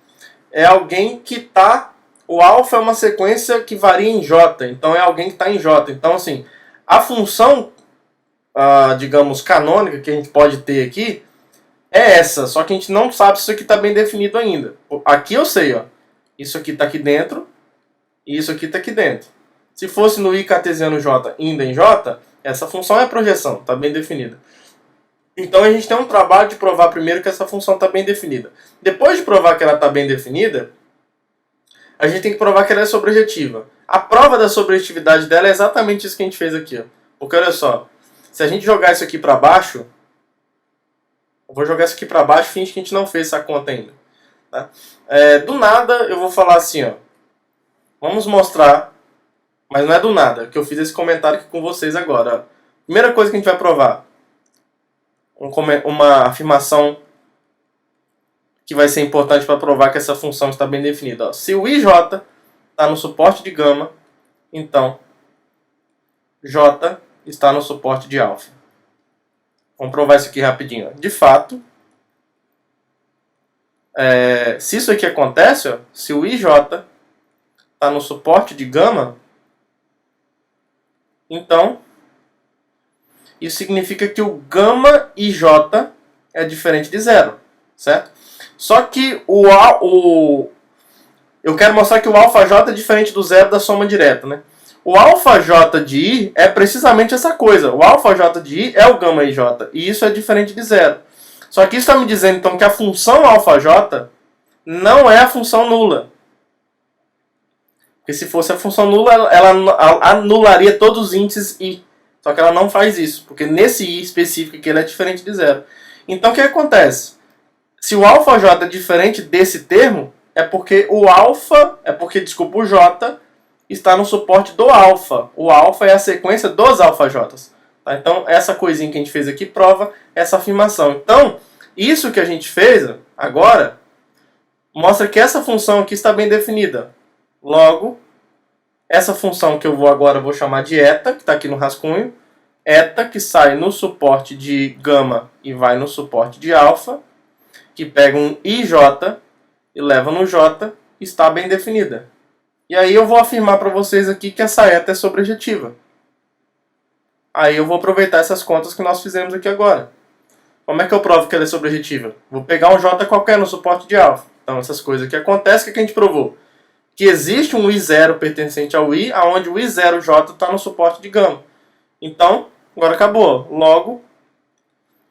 é alguém que está... O alfa é uma sequência que varia em J, então é alguém que está em J. Então, assim, a função, digamos, canônica que a gente pode ter aqui é essa, só que a gente não sabe se isso aqui está bem definido ainda. Aqui eu sei, ó, isso aqui está aqui dentro e isso aqui está aqui dentro. Se fosse no I cartesiano J indo em J, essa função é a projeção, está bem definida. Então a gente tem um trabalho de provar primeiro que essa função está bem definida. Depois de provar que ela está bem definida, a gente tem que provar que ela é sobrejetiva. A prova da sobrejetividade dela é exatamente isso que a gente fez aqui. Ó. Porque olha só, se a gente jogar isso aqui para baixo, eu vou jogar isso aqui para baixo e finge que a gente não fez essa conta ainda. Tá? Do nada eu vou falar assim, ó, vamos mostrar, mas não é do nada, que eu fiz esse comentário aqui com vocês agora. Ó. Primeira coisa que a gente vai provar, uma afirmação que vai ser importante para provar que essa função está bem definida. Ó. Se o IJ está no suporte de gama, então J está no suporte de alfa. Vamos provar isso aqui rapidinho. Ó. De fato, se isso aqui acontece, ó, se o IJ está no suporte de gama, então isso significa que o gama IJ é diferente de zero, certo? Só que eu quero mostrar que o alfa j é diferente do zero da soma direta, né? O alfa j de i é precisamente essa coisa. O alfa j de i é o gama ij. E isso é diferente de zero. Só que isso está me dizendo então que a função alfa j não é a função nula. Porque se fosse a função nula, ela anularia todos os índices i. Só que ela não faz isso, porque nesse i específico aqui ele é diferente de zero. Então o que acontece? Se o alfa j é diferente desse termo, é porque o j está no suporte do alfa. O alfa é a sequência dos alfa j's. Tá? Então essa coisinha que a gente fez aqui prova essa afirmação. Então, isso que a gente fez agora mostra que essa função aqui está bem definida. Logo, essa função que eu vou chamar de eta, que está aqui no rascunho, eta que sai no suporte de gama e vai no suporte de alfa, que pega um ij e leva no j, está bem definida. E aí eu vou afirmar para vocês aqui que essa eta é sobrejetiva. Aí eu vou aproveitar essas contas que nós fizemos aqui agora. Como é que eu provo que ela é sobrejetiva? Vou pegar um j qualquer no suporte de alfa. Então essas coisas que acontecem, o que a gente provou? Que existe um i0 pertencente ao i, onde o i0j está no suporte de gama. Então, agora acabou. Logo,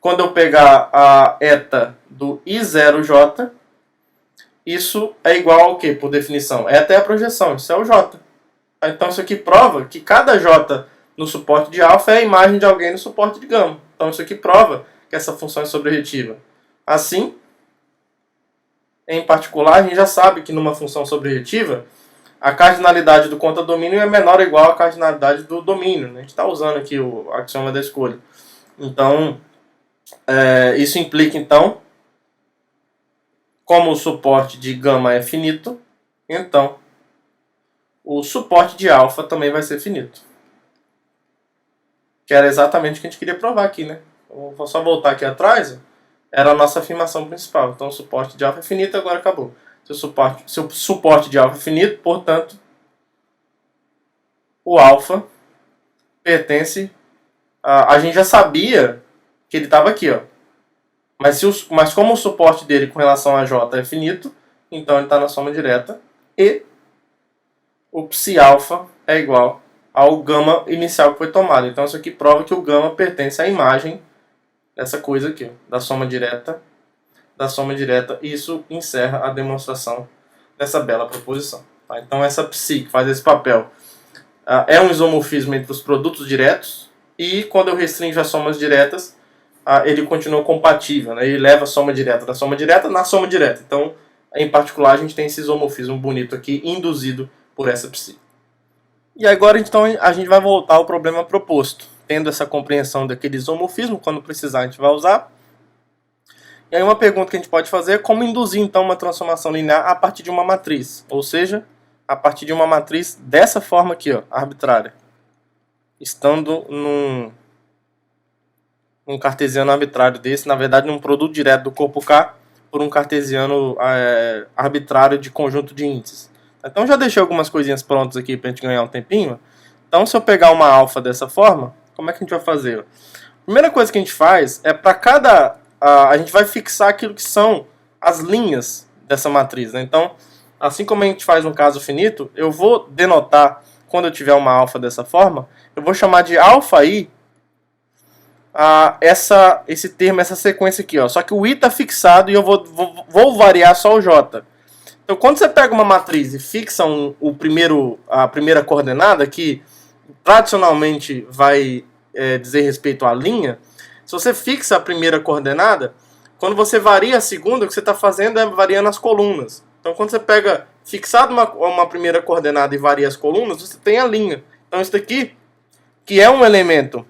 quando eu pegar a eta do i0j, isso é igual ao que, por definição? Eta é a projeção, isso é o j. Então isso aqui prova que cada j no suporte de alfa é a imagem de alguém no suporte de gama. Então isso aqui prova que essa função é sobrejetiva. Assim, em particular, a gente já sabe que numa função sobrejetiva, a cardinalidade do contradomínio é menor ou igual à cardinalidade do domínio. A gente está usando aqui o axioma da escolha. Então, isso implica, então, como o suporte de gama é finito, então o suporte de alfa também vai ser finito. Que era exatamente o que a gente queria provar aqui, né? Vou só voltar aqui atrás. Era a nossa afirmação principal. Então o suporte de alfa é finito, agora acabou. Se o suporte de alfa é finito, portanto, o alfa pertence a gente já sabia que ele estava aqui, ó. Mas como o suporte dele com relação a j é finito, então ele está na soma direta. E o psi alfa é igual ao gama inicial que foi tomado. Então isso aqui prova que o gama pertence à imagem dessa coisa aqui, ó, da soma direta. E isso encerra a demonstração dessa bela proposição. Tá? Então essa psi que faz esse papel é um isomorfismo entre os produtos diretos, e quando eu restringo as somas diretas, ele continua compatível, né? Ele leva a soma direta da soma direta na soma direta. Então, em particular, a gente tem esse isomorfismo bonito aqui, induzido por essa psi. E agora, então, a gente vai voltar ao problema proposto. Tendo essa compreensão daquele isomorfismo, quando precisar a gente vai usar. E aí uma pergunta que a gente pode fazer é como induzir, então, uma transformação linear a partir de uma matriz. Ou seja, a partir de uma matriz dessa forma aqui, ó, arbitrária. Estando num cartesiano arbitrário desse, na verdade num produto direto do corpo K por um cartesiano arbitrário de conjunto de índices. Então já deixei algumas coisinhas prontas aqui para a gente ganhar um tempinho. Então se eu pegar uma alfa dessa forma, como é que a gente vai fazer? A primeira coisa que a gente faz é para cada... a gente vai fixar aquilo que são as linhas dessa matriz, né? Então, assim como a gente faz um caso finito, eu vou denotar, quando eu tiver uma alfa dessa forma, eu vou chamar de alfa i esse termo, essa sequência aqui, ó. Só que o i está fixado e eu vou variar só o j. Então, quando você pega uma matriz e fixa a primeira coordenada, que tradicionalmente vai dizer respeito à linha, se você fixa a primeira coordenada, quando você varia a segunda, o que você está fazendo é variando as colunas. Então, quando você pega fixado uma primeira coordenada e varia as colunas, você tem a linha. Então, isso daqui, que é um elemento,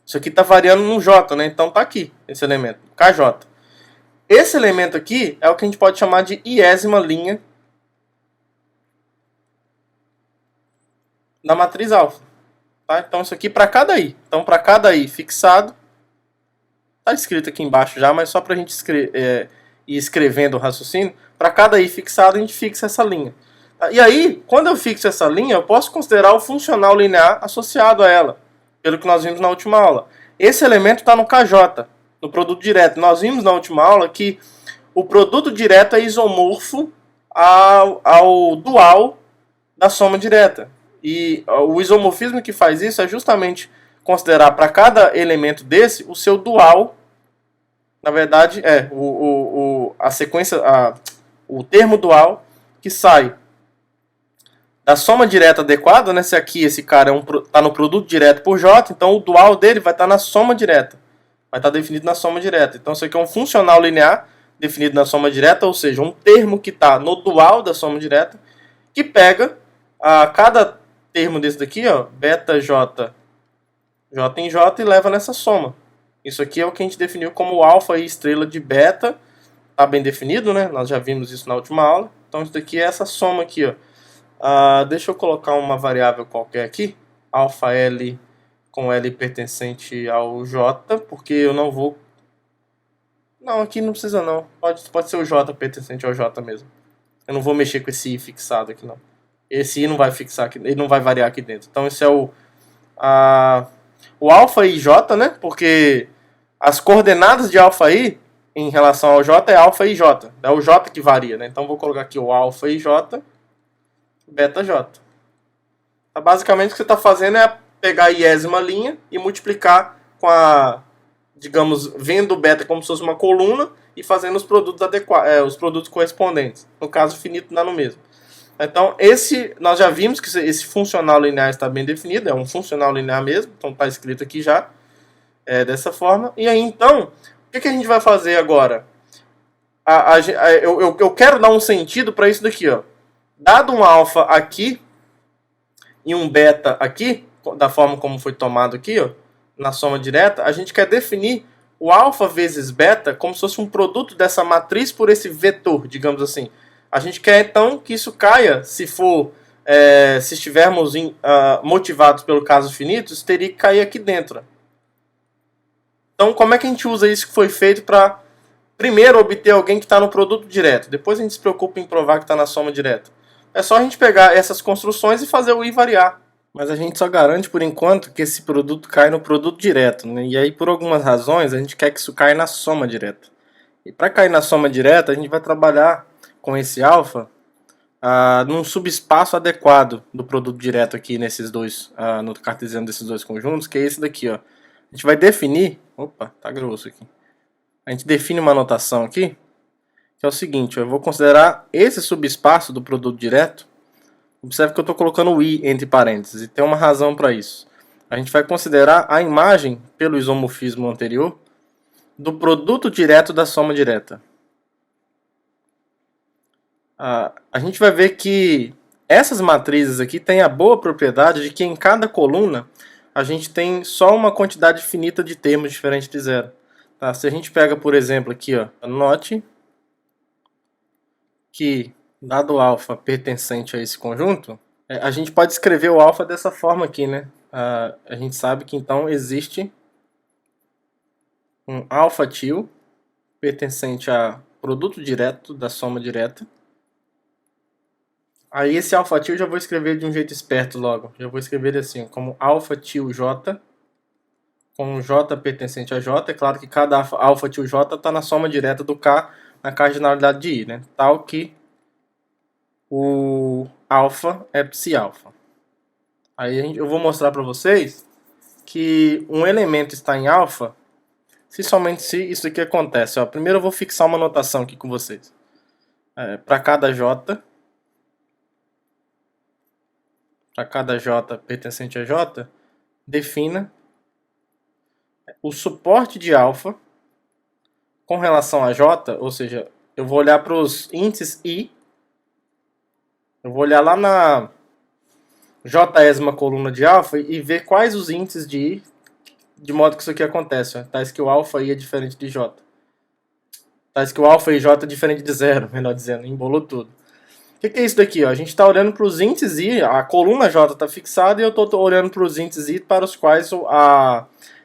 isso aqui está variando no J, né? Então está aqui, esse elemento, KJ. Esse elemento aqui é o que a gente pode chamar de iésima linha da matriz alfa. Tá? Então isso aqui para cada i. Então para cada i fixado, está escrito aqui embaixo já, mas só para a gente ir escrevendo o raciocínio, para cada i fixado a gente fixa essa linha. Tá? E aí, quando eu fixo essa linha, eu posso considerar o funcional linear associado a ela, pelo que nós vimos na última aula. Esse elemento está no KJ, no produto direto. Nós vimos na última aula que o produto direto é isomorfo ao dual da soma direta. E o isomorfismo que faz isso é justamente considerar para cada elemento desse o seu dual. Na verdade, a sequência, o termo dual que sai da soma direta adequada, né? Se aqui esse cara tá no produto direto por J, então o dual dele vai estar na soma direta. Vai estar definido na soma direta. Então isso aqui é um funcional linear definido na soma direta, ou seja, um termo que está no dual da soma direta, que pega cada termo desse daqui, ó, beta J, J em J, e leva nessa soma. Isso aqui é o que a gente definiu como alfa e estrela de beta. Está bem definido, né? Nós já vimos isso na última aula. Então isso daqui é essa soma aqui, ó. Deixa eu colocar uma variável qualquer aqui, alfa L com L pertencente ao J, porque eu não vou... Não, aqui não precisa não. Pode ser o J pertencente ao J mesmo. Eu não vou mexer com esse I fixado aqui não. Esse I não vai fixar aqui, ele não vai variar aqui dentro. Então esse é o alfa i J, né? Porque as coordenadas de alfa i em relação ao J é alfa i J. É o J que varia, né? Então vou colocar aqui o alfa i J, beta J. Basicamente o que você está fazendo é pegar a iésima linha e multiplicar com digamos, vendo o beta como se fosse uma coluna e fazendo os produtos os produtos correspondentes. No caso, finito dá no mesmo. Então, nós já vimos que esse funcional linear está bem definido, é um funcional linear mesmo, então está escrito aqui já, dessa forma. E aí, então, o que a gente vai fazer agora? Eu quero dar um sentido para isso daqui, ó. Dado um alfa aqui e um beta aqui, da forma como foi tomado aqui, ó, na soma direta, a gente quer definir o alfa vezes beta como se fosse um produto dessa matriz por esse vetor, digamos assim. A gente quer então que isso caia, se estivermos motivados pelo caso finito, isso teria que cair aqui dentro. Então como é que a gente usa isso que foi feito para primeiro obter alguém que está no produto direto? Depois a gente se preocupa em provar que está na soma direta. É só a gente pegar essas construções e fazer o I variar. Mas a gente só garante por enquanto que esse produto cai no produto direto, né? E aí por algumas razões a gente quer que isso caia na soma direta. E para cair na soma direta a gente vai trabalhar com esse alfa num subespaço adequado do produto direto aqui nesses dois, no cartesiano desses dois conjuntos, que é esse daqui, ó. A gente vai definir, opa, tá grosso aqui. A gente define uma notação aqui, que é o seguinte, ó, eu vou considerar esse subespaço do produto direto. Observe que eu estou colocando o I entre parênteses, e tem uma razão para isso. A gente vai considerar a imagem, pelo isomorfismo anterior, do produto direto da soma direta. A gente vai ver que essas matrizes aqui têm a boa propriedade de que em cada coluna a gente tem só uma quantidade finita de termos diferente de zero. Tá? Se a gente pega, por exemplo, aqui, ó, note que dado alfa pertencente a esse conjunto, a gente pode escrever o alfa dessa forma aqui, né? A gente sabe que então existe um alfa til pertencente a produto direto da soma direta. Aí esse alfa til eu já vou escrever de um jeito esperto logo. Já vou escrever assim, como alfa til j, com j pertencente a j. É claro que cada alfa til j está na soma direta do k na cardinalidade de i, né? Tal que o alfa é psi-alfa. Aí eu vou mostrar para vocês que um elemento está em alfa se somente se isso aqui acontece. Ó, primeiro eu vou fixar uma notação aqui com vocês. Para cada j pertencente a j, defina o suporte de alfa com relação a j, ou seja, eu vou olhar para os índices i. Eu vou olhar lá na jésima coluna de alfa e ver quais os índices de i, de modo que isso aqui acontece. Ó. Tais que o alfa i é diferente de j. Tais que o alfa i j é diferente de zero, melhor dizendo, embolou tudo. O que é isso daqui? Ó? A gente está olhando para os índices i, a coluna j está fixada e eu estou olhando para os índices i para os quais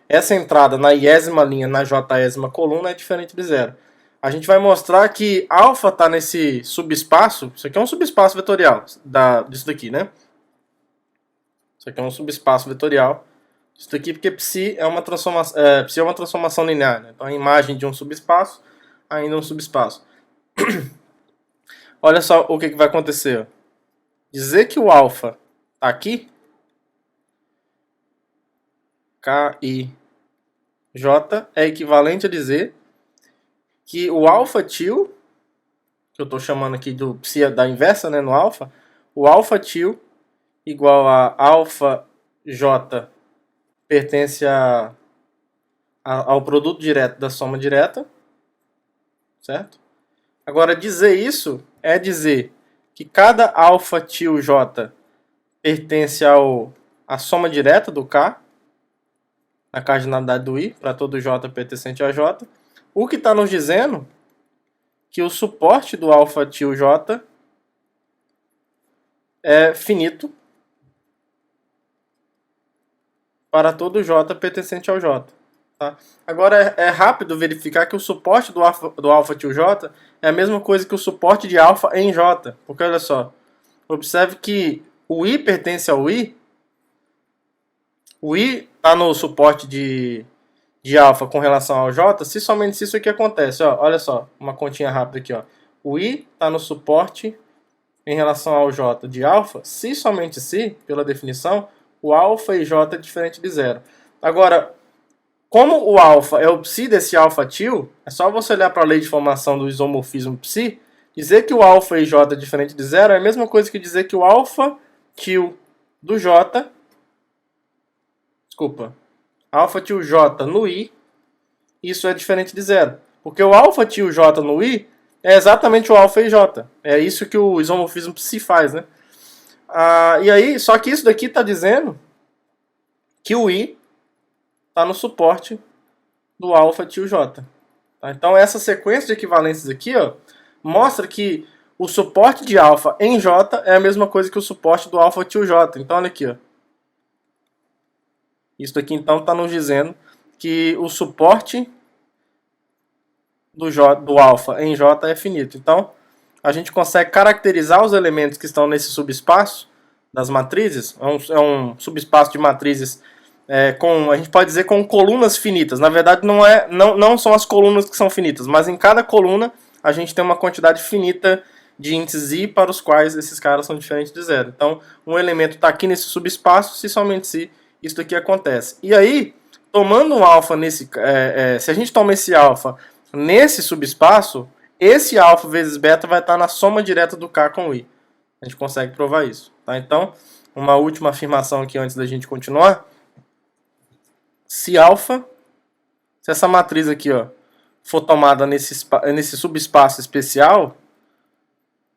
essa entrada na iésima linha, na jésima coluna, é diferente de zero. A gente vai mostrar que alfa está nesse subespaço. Isso aqui é um subespaço vetorial disso daqui, né? Isso aqui é um subespaço vetorial disso daqui, porque psi é uma transformação linear, né? Então a imagem de um subespaço ainda é um subespaço. Olha só o que vai acontecer. Dizer que o alfa tá aqui, KIJ é equivalente a dizer que o alfa-til, que eu estou chamando aqui do psi da inversa, né, no alfa, o alfa-til igual a alfa-j pertence ao produto direto da soma direta, certo? Agora, dizer isso é dizer que cada alfa-til j pertence à soma direta do K, a cardinalidade do I, para todo j pertencente a j, o que está nos dizendo que o suporte do alfa-til j é finito para todo j pertencente ao j. Tá? Agora é rápido verificar que o suporte do alfa-til j é a mesma coisa que o suporte de alfa em j. Porque olha só, observe que o I pertence ao I. O I está no suporte de alfa com relação ao j, se somente isso aqui acontece. Ó, olha só, uma continha rápida aqui. Ó. O I está no suporte em relação ao j de alfa, se somente se, pela definição, o alfa e j é diferente de zero. Agora, como o alfa é o psi desse alfa-til, é só você olhar para a lei de formação do isomorfismo psi, dizer que o alfa e j é diferente de zero é a mesma coisa que dizer que o alfa-til do j, alfa-til j no i, isso é diferente de zero. Porque o alfa-til j no i é exatamente o alfa e j. É isso que o isomorfismo psi faz, né? E aí, só que isso daqui está dizendo que o i está no suporte do alfa-til j. Tá? Então essa sequência de equivalências aqui, ó, mostra que o suporte de alfa em j é a mesma coisa que o suporte do alfa-til j. Então olha aqui, ó. Isso daqui então está nos dizendo que o suporte do alfa em j é finito. Então a gente consegue caracterizar os elementos que estão nesse subespaço das matrizes. É um subespaço de matrizes a gente pode dizer com colunas finitas. Na verdade não são as colunas que são finitas, mas em cada coluna a gente tem uma quantidade finita de índices i para os quais esses caras são diferentes de zero. Então um elemento está aqui nesse subespaço se somente se isso daqui acontece. E aí, tomando um alfa se a gente toma esse alfa nesse subespaço, esse alfa vezes beta vai estar na soma direta do K com o I. A gente consegue provar isso. Tá? Então, uma última afirmação aqui antes da gente continuar. Se essa matriz aqui, ó, for tomada nesse subespaço especial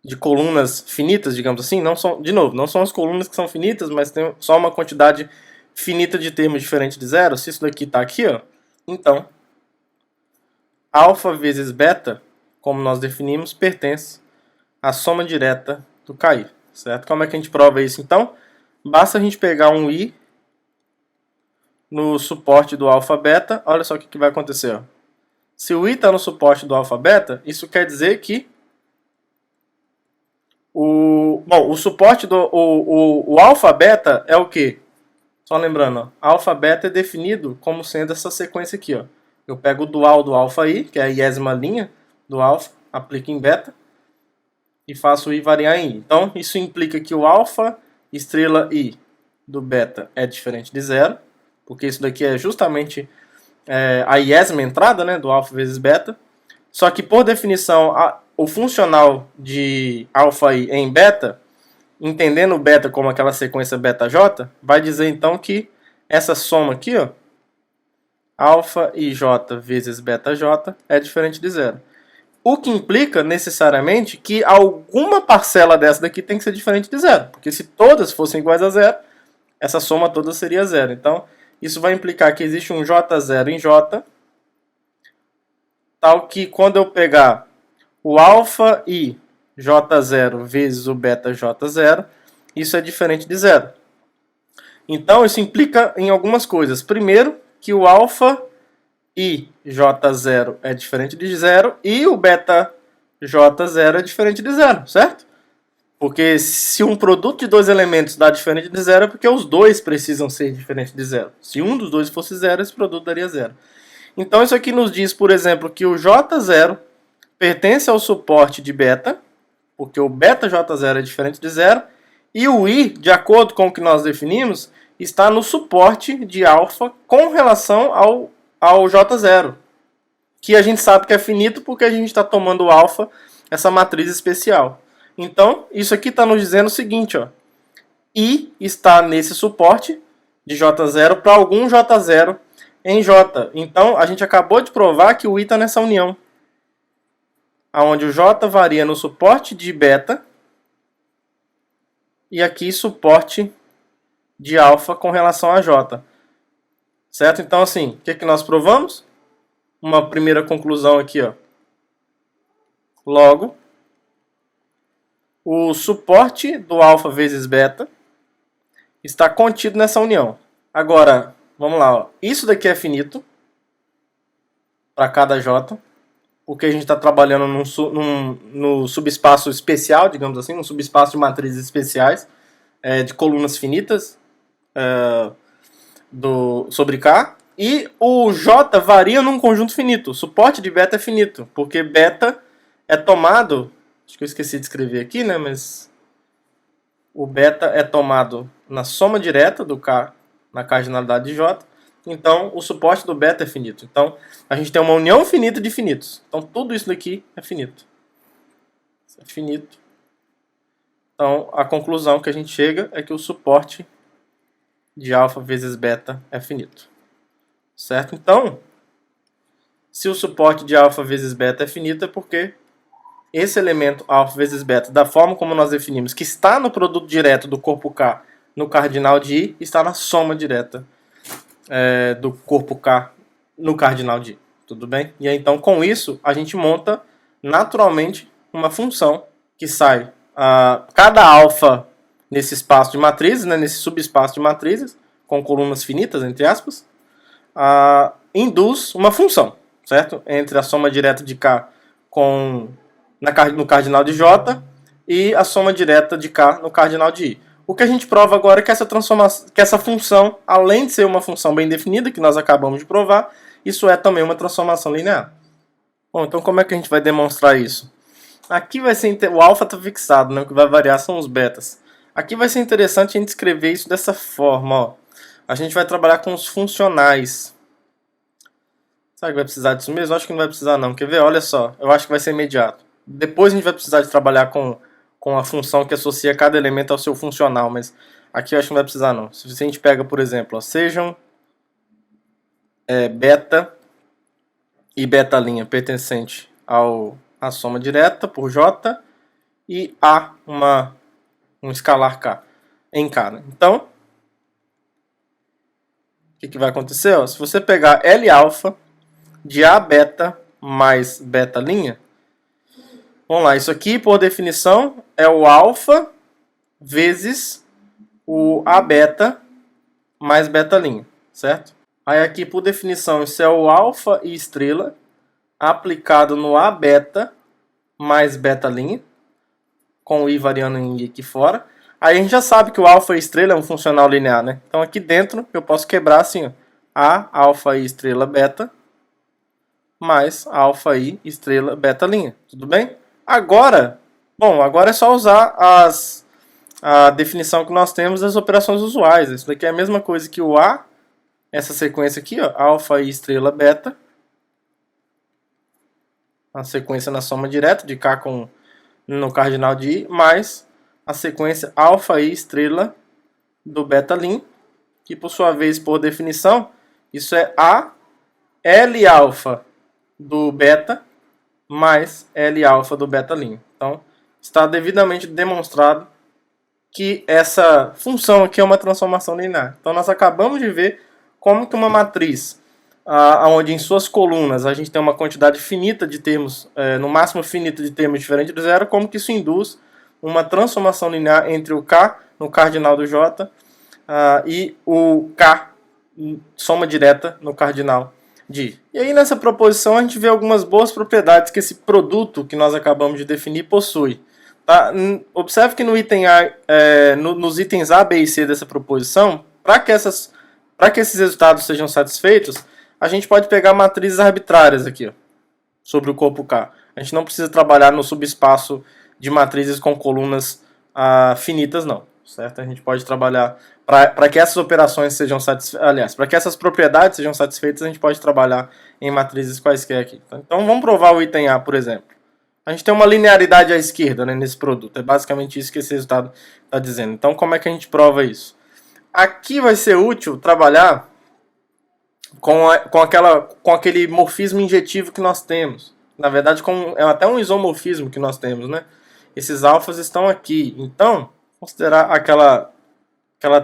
de colunas finitas, digamos assim, não são as colunas que são finitas, mas tem só uma quantidade finita de termos diferentes de zero. Se isso daqui está aqui, ó, então alfa vezes beta, como nós definimos, pertence à soma direta do KI, certo? Como é que a gente prova isso então? Basta a gente pegar um i no suporte do alfa beta. Olha só o que vai acontecer, ó. Se o i está no suporte do alfa beta, isso quer dizer que o suporte o alfa beta é o que? Só lembrando, ó, alfa beta é definido como sendo essa sequência aqui, ó. Eu pego o dual do alfa i, que é a iésima linha do alfa, aplico em beta e faço o i variar em i. Então isso implica que o alfa estrela i do beta é diferente de zero, porque isso daqui é justamente a iésima entrada, né, do alfa vezes beta. Só que por definição o funcional de alfa i em beta, entendendo o beta como aquela sequência beta-j, vai dizer então que essa soma aqui, ó, alfa i j vezes beta-j é diferente de zero. O que implica necessariamente que alguma parcela dessa daqui tem que ser diferente de zero. Porque se todas fossem iguais a zero, essa soma toda seria zero. Então isso vai implicar que existe um j0 em j, tal que quando eu pegar o alfa i j0 vezes o beta j0, isso é diferente de zero. Então isso implica em algumas coisas. Primeiro, que o alfa i j0 é diferente de zero e o beta j0 é diferente de zero, certo? Porque se um produto de dois elementos dá diferente de zero, é porque os dois precisam ser diferentes de zero. Se um dos dois fosse zero, esse produto daria zero. Então isso aqui nos diz, por exemplo, que o j0 pertence ao suporte de beta, porque o beta j0 é diferente de zero, E o I, de acordo com o que nós definimos, está no suporte de alfa com relação ao J0. Que a gente sabe que é finito porque a gente está tomando alfa, essa matriz especial. Então, isso aqui está nos dizendo o seguinte, ó. I está nesse suporte de J0 para algum J0 em J. Então, a gente acabou de provar que o I está nessa união. Onde o J varia no suporte de beta e aqui suporte de alfa com relação a J. Certo? Então, assim, o que nós provamos? Uma primeira conclusão aqui, ó. Logo, o suporte do alfa vezes beta está contido nessa união. Agora, vamos lá, ó. Isso daqui é finito para cada J, porque a gente está trabalhando no subespaço especial, digamos assim, um subespaço de matrizes especiais, de colunas finitas sobre K. E o J varia num conjunto finito. O suporte de beta é finito, porque beta é tomado... Acho que eu esqueci de escrever aqui, né? Mas o beta é tomado na soma direta do K na cardinalidade de J. Então, o suporte do beta é finito. Então, a gente tem uma união finita de finitos. Então, tudo isso daqui é finito. Isso é finito. Então, a conclusão que a gente chega é que o suporte de alfa vezes beta é finito. Certo? Então, se o suporte de alfa vezes beta é finito, é porque esse elemento alfa vezes beta, da forma como nós definimos, que está no produto direto do corpo K no cardinal de I, está na soma direta do corpo K no cardinal de I. Tudo bem? E aí, então, com isso, a gente monta naturalmente uma função que sai cada alfa nesse espaço de matrizes, né, nesse subespaço de matrizes, com colunas finitas, entre aspas, induz uma função, certo? Entre a soma direta de K no cardinal de J e a soma direta de K no cardinal de I. O que a gente prova agora é que essa função, além de ser uma função bem definida, que nós acabamos de provar, isso é também uma transformação linear. Bom, então como é que a gente vai demonstrar isso? Aqui vai ser o alfa está fixado, né? O que vai variar são os betas. Aqui vai ser interessante a gente escrever isso dessa forma, ó. A gente vai trabalhar com os funcionais. Será que vai precisar disso mesmo? Acho que não vai precisar não. Quer ver? Olha só. Eu acho que vai ser imediato. Depois a gente vai precisar de trabalhar com a função que associa cada elemento ao seu funcional. Mas aqui eu acho que não vai precisar não. Se a gente pega, por exemplo, ó, sejam beta e beta' pertencente à soma direta por J e A um escalar K em K. Né? Então, o que vai acontecer? Ó, se você pegar L alfa de A beta mais beta', vamos lá, isso aqui por definição é o alfa vezes o A beta mais beta', certo? Aí aqui por definição isso é o alfa e estrela aplicado no A beta mais beta', com o I variando em I aqui fora. Aí a gente já sabe que o alfa e estrela é um funcional linear, né? Então aqui dentro eu posso quebrar assim, ó, A alfa i estrela beta mais alfa i estrela beta'. Tudo bem? Agora é só usar a definição que nós temos das operações usuais. Isso daqui é a mesma coisa que o A, essa sequência aqui, ó, alfa i estrela beta, a sequência na soma direta de K no cardinal de I, mais a sequência alfa i estrela do beta', que por sua vez, por definição, isso é A L alfa do beta mais L alfa do beta'. Então, está devidamente demonstrado que essa função aqui é uma transformação linear. Então, nós acabamos de ver como que uma matriz, onde em suas colunas a gente tem uma quantidade finita de termos, no máximo finita de termos diferente do zero, como que isso induz uma transformação linear entre o K no cardinal do J e o K soma direta no cardinal de I. E aí nessa proposição a gente vê algumas boas propriedades que esse produto que nós acabamos de definir possui. Tá? Observe que no item A, nos itens A, B e C dessa proposição, para que esses resultados sejam satisfeitos, a gente pode pegar matrizes arbitrárias aqui, ó, sobre o corpo K. A gente não precisa trabalhar no subespaço de matrizes com colunas finitas, não. certo? A gente pode trabalhar para que essas operações sejam satisfeitas, aliás, para que essas propriedades sejam satisfeitas, a gente pode trabalhar em matrizes quaisquer aqui. Então vamos provar o item A, por exemplo. A gente tem uma linearidade à esquerda, né, nesse produto. É basicamente isso que esse resultado está dizendo. Então como é que a gente prova isso? Aqui vai ser útil trabalhar com aquele morfismo injetivo que nós temos. Na verdade, é até um isomorfismo que nós temos, né? Esses alfas estão aqui. Então, considerar aquela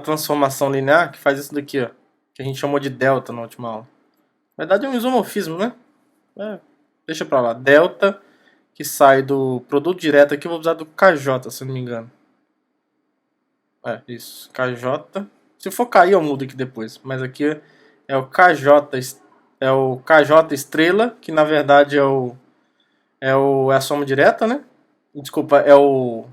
transformação linear que faz isso daqui, ó, que a gente chamou de delta na última aula. Na verdade é um isomorfismo, né? Deixa pra lá. Delta que sai do produto direto aqui, eu vou usar do KJ, se não me engano. Isso. KJ. Se for cair, eu mudo aqui depois. Mas aqui é o KJ. É o KJ estrela, que na verdade é a soma direta, né? Desculpa, é o...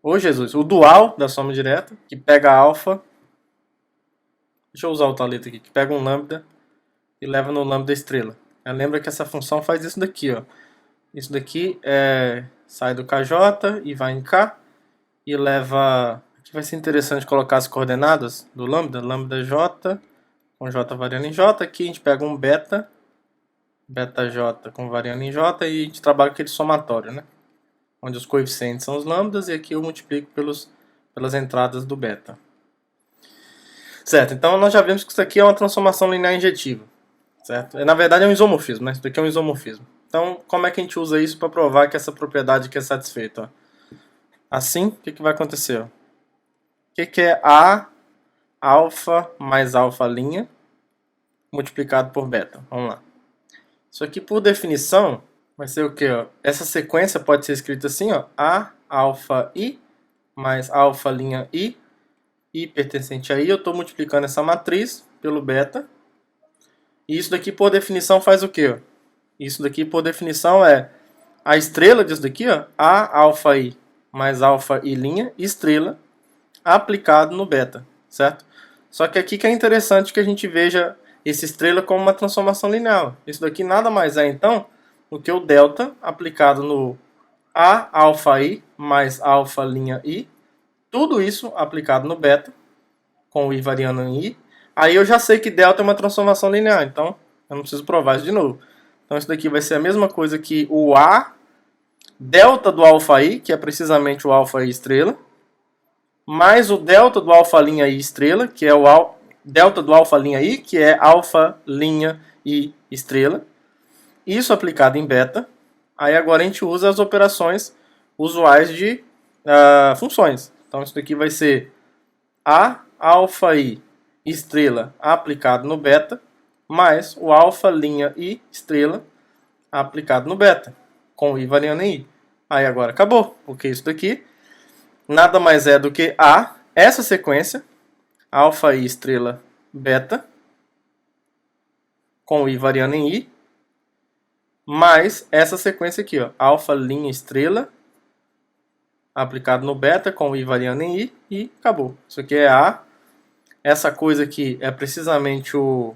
Ô Jesus, o dual da soma direta, que pega alfa. Deixa eu usar outra letra aqui, que pega um lambda e leva no lambda estrela. Lembra que essa função faz isso daqui, ó. Isso daqui sai do KJ e vai em K e leva... Aqui vai ser interessante colocar as coordenadas do lambda. Lambda J com J variando em J. Aqui a gente pega um beta. Beta J com variando em J e a gente trabalha com aquele somatório, né? Onde os coeficientes são os lambdas e aqui eu multiplico pelas entradas do beta. Certo, então nós já vimos que isso aqui é uma transformação linear injetiva. Certo? Na verdade é um isomorfismo, né? Isso daqui é um isomorfismo. Então, como é que a gente usa isso para provar que essa propriedade aqui é satisfeita? Ó? Assim, o que vai acontecer? Ó? O que é A alfa mais alfa linha multiplicado por beta? Vamos lá. Isso aqui, por definição, vai ser o quê? Ó? Essa sequência pode ser escrita assim, ó, A alfa I mais alfa linha I pertencente a I. Eu estou multiplicando essa matriz pelo beta. E isso daqui, por definição, faz o quê? Ó? Isso daqui, por definição, é a estrela disso daqui, ó, A alfa I mais alfa I linha estrela aplicado no beta, certo? Só que aqui que é interessante que a gente veja esse estrela como uma transformação linear. Isso daqui nada mais é, então, do que o delta aplicado no A alfa I mais alfa linha I. Tudo isso aplicado no beta, com o I variando em I. Aí eu já sei que delta é uma transformação linear, então eu não preciso provar isso de novo. Então isso daqui vai ser a mesma coisa que o A delta do alfa I, que é precisamente o alfa I estrela, mais o delta do alfa linha I estrela, que é o delta do alfa linha I, que é alfa linha I estrela. Isso aplicado em beta. Aí agora a gente usa as operações usuais de funções. Então isso daqui vai ser A alfa I estrela aplicado no beta, mais o alfa linha I estrela aplicado no beta, com I variando em I. Aí agora acabou, porque isso daqui nada mais é do que essa sequência, alfa I estrela beta, com I variando em I, mais essa sequência aqui, ó, alfa linha estrela aplicado no beta, com I variando em I, e acabou. Isso aqui é essa coisa aqui é precisamente o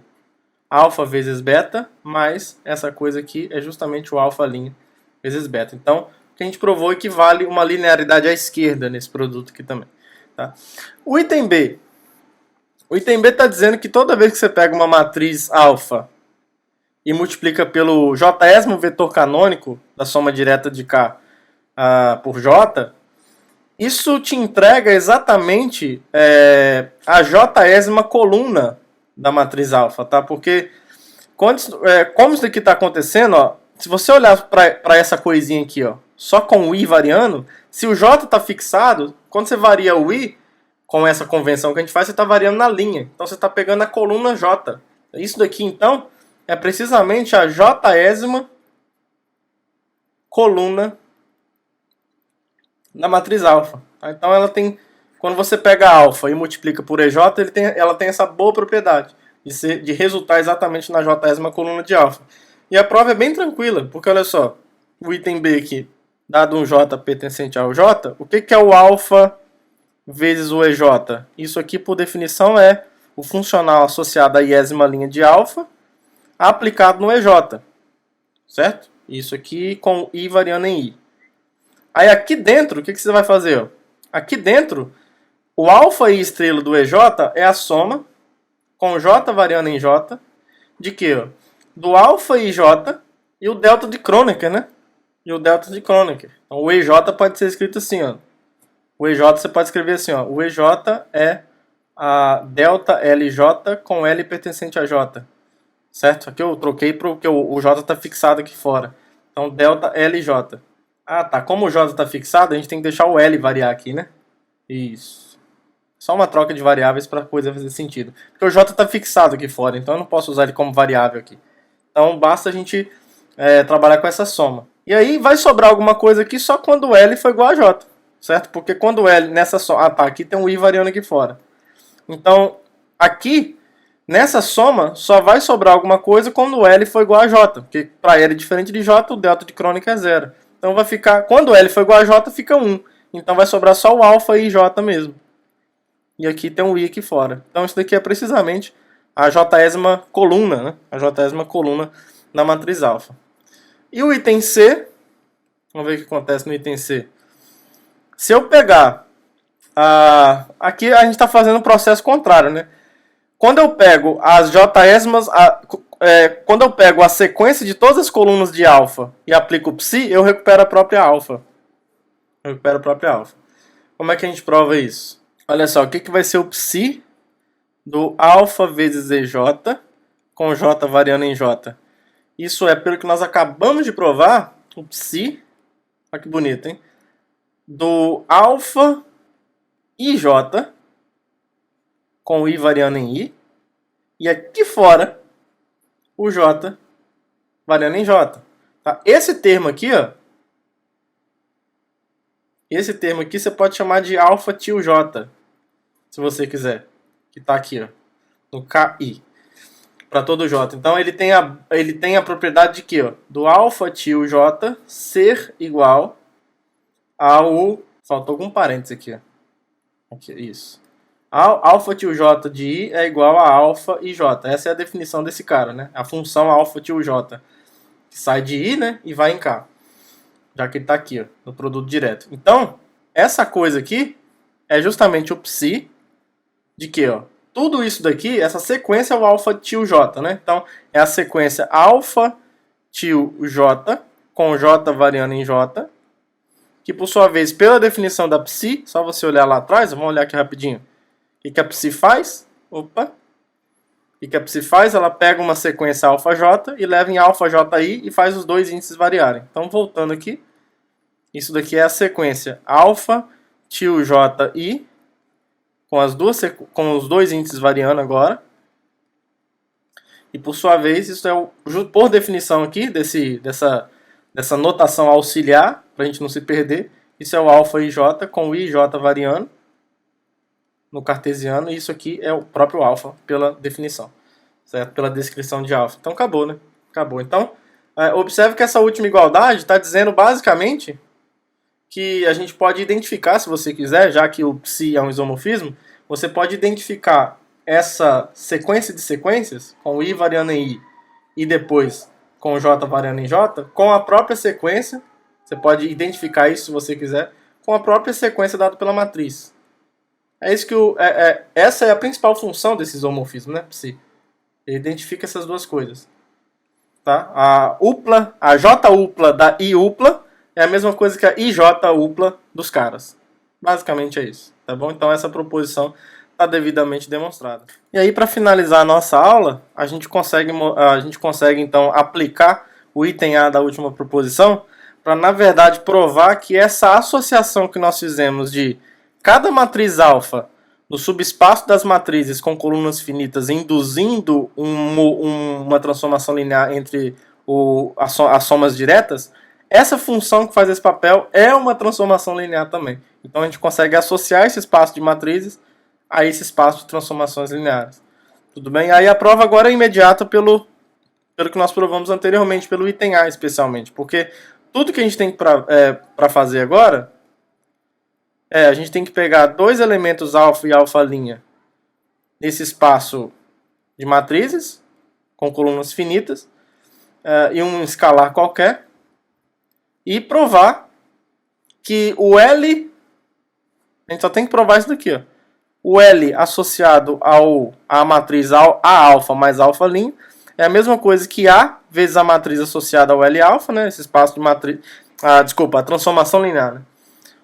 alfa vezes beta, mais essa coisa aqui é justamente o alfa linha vezes beta. Então, o que a gente provou equivale uma linearidade à esquerda nesse produto aqui também. Tá? O item B. O item B está dizendo que toda vez que você pega uma matriz alfa e multiplica pelo jésimo vetor canônico da soma direta de K por J, isso te entrega exatamente a jésima coluna da matriz alfa, tá? Porque como isso aqui está acontecendo, ó, se você olhar para essa coisinha aqui, ó, só com o I variando, se o J está fixado, quando você varia o I, com essa convenção que a gente faz, você está variando na linha. Então você está pegando a coluna J. Isso daqui, então, é precisamente a jésima coluna da matriz alfa. Então ela tem, quando você pega alfa e multiplica por EJ, ela tem essa boa propriedade de resultar exatamente na jésima coluna de alfa. E a prova é bem tranquila, porque olha só, o item B aqui, dado um J pertencente ao J, o que é o alfa vezes o EJ? Isso aqui, por definição, é o funcional associado à iésima linha de alfa aplicado no EJ, certo? Isso aqui com I variando em I. Aí aqui dentro, o que você vai fazer? Ó? Aqui dentro, o alfa e estrela do EJ é a soma, com J variando em J, de quê? Ó? Do alfa e J e o delta de Kronecker, né? E o delta de Kronecker. Então o EJ pode ser escrito assim, ó. O EJ você pode escrever assim, ó. O EJ é a delta LJ com L pertencente a J. Certo? Aqui eu troquei porque o J está fixado aqui fora. Então delta LJ. Ah, tá. Como o J está fixado, a gente tem que deixar o L variar aqui, né? Isso. Só uma troca de variáveis para a coisa fazer sentido. Porque o J está fixado aqui fora, então eu não posso usar ele como variável aqui. Então basta a gente trabalhar com essa soma. E aí vai sobrar alguma coisa aqui só quando o L for igual a J. Certo? Porque quando o L nessa soma... Ah, tá. Aqui tem um I variando aqui fora. Então, aqui, nessa soma, só vai sobrar alguma coisa quando o L for igual a J. Porque para L diferente de J, o delta de Kronecker é 0. Então vai ficar... Quando o L for igual a J, fica 1. Então vai sobrar só o alfa e J mesmo. E aqui tem um I aqui fora. Então isso daqui é precisamente a Jésima coluna, né? A Jésima coluna na matriz alfa. E o item C, vamos ver o que acontece no item C. Se eu pegar... aqui a gente está fazendo um processo contrário, né? Quando eu pego as Jésimas... quando eu pego a sequência de todas as colunas de alfa e aplico o psi, eu recupero a própria alfa. Como é que a gente prova isso? Olha só, o que vai ser o psi do alfa vezes EJ com J variando em J? Isso é, pelo que nós acabamos de provar, o psi, olha que bonito, hein? Do alfa IJ com I variando em I, e aqui fora o J variando em J. Tá? Esse termo aqui, ó, esse termo aqui você pode chamar de alfa tio J, se você quiser, que está aqui, ó, no KI, para todo J. Então ele tem a propriedade de que, ó, do alfa tio J ser igual ao... Faltou algum parênteses aqui, ó. Aqui, isso. Alfa tio J de I é igual a alfa e J. Essa é a definição desse cara, né? A função alfa tio J, que sai de I, né, e vai em K. Já que ele está aqui, ó, no produto direto. Então, essa coisa aqui é justamente o psi de que, ó, tudo isso daqui, essa sequência é o alfa tio J, né? Então, é a sequência alfa tio J com J variando em J, que por sua vez, pela definição da psi, só você olhar lá atrás, vamos olhar aqui rapidinho. O que a psi faz? Opa! O que a psi faz? Ela pega uma sequência alfa J e leva em alfa JI e faz os dois índices variarem. Então, voltando aqui, isso daqui é a sequência alfa tio JI, com os dois índices variando agora. E por sua vez, isso é por definição aqui, dessa notação auxiliar, para a gente não se perder, isso é o alfa IJ com o IJ variando no cartesiano, e isso aqui é o próprio alfa pela definição, certo? Pela descrição de alfa. Então acabou, né? Acabou. Então, observe que essa última igualdade está dizendo basicamente que a gente pode identificar, se você quiser, já que o psi é um isomorfismo, você pode identificar essa sequência de sequências, com I variando em I e depois com J variando em J, com a própria sequência, você pode identificar isso se você quiser, com a própria sequência dada pela matriz. É isso que essa é a principal função desse isomorfismo, né, psi. Ele identifica essas duas coisas. Tá? A J upla da I upla é a mesma coisa que a IJ upla dos caras. Basicamente é isso, tá bom? Então essa proposição está devidamente demonstrada. E aí, para finalizar a nossa aula, a gente consegue então aplicar o item A da última proposição para, na verdade, provar que essa associação que nós fizemos de cada matriz alfa no subespaço das matrizes com colunas finitas induzindo uma transformação linear entre as somas diretas, essa função que faz esse papel é uma transformação linear também. Então a gente consegue associar esse espaço de matrizes a esse espaço de transformações lineares. Tudo bem? Aí a prova agora é imediata pelo que nós provamos anteriormente, pelo item A especialmente. Porque tudo que a gente tem para fazer agora a gente tem que pegar dois elementos alfa e alfa' nesse espaço de matrizes com colunas finitas e um escalar qualquer e provar que o L, a gente só tem que provar isso daqui, ó. O L associado à matriz A alfa mais alfa' é a mesma coisa que A vezes a matriz associada ao L alfa, né? Esse espaço de matriz, a transformação linear, né?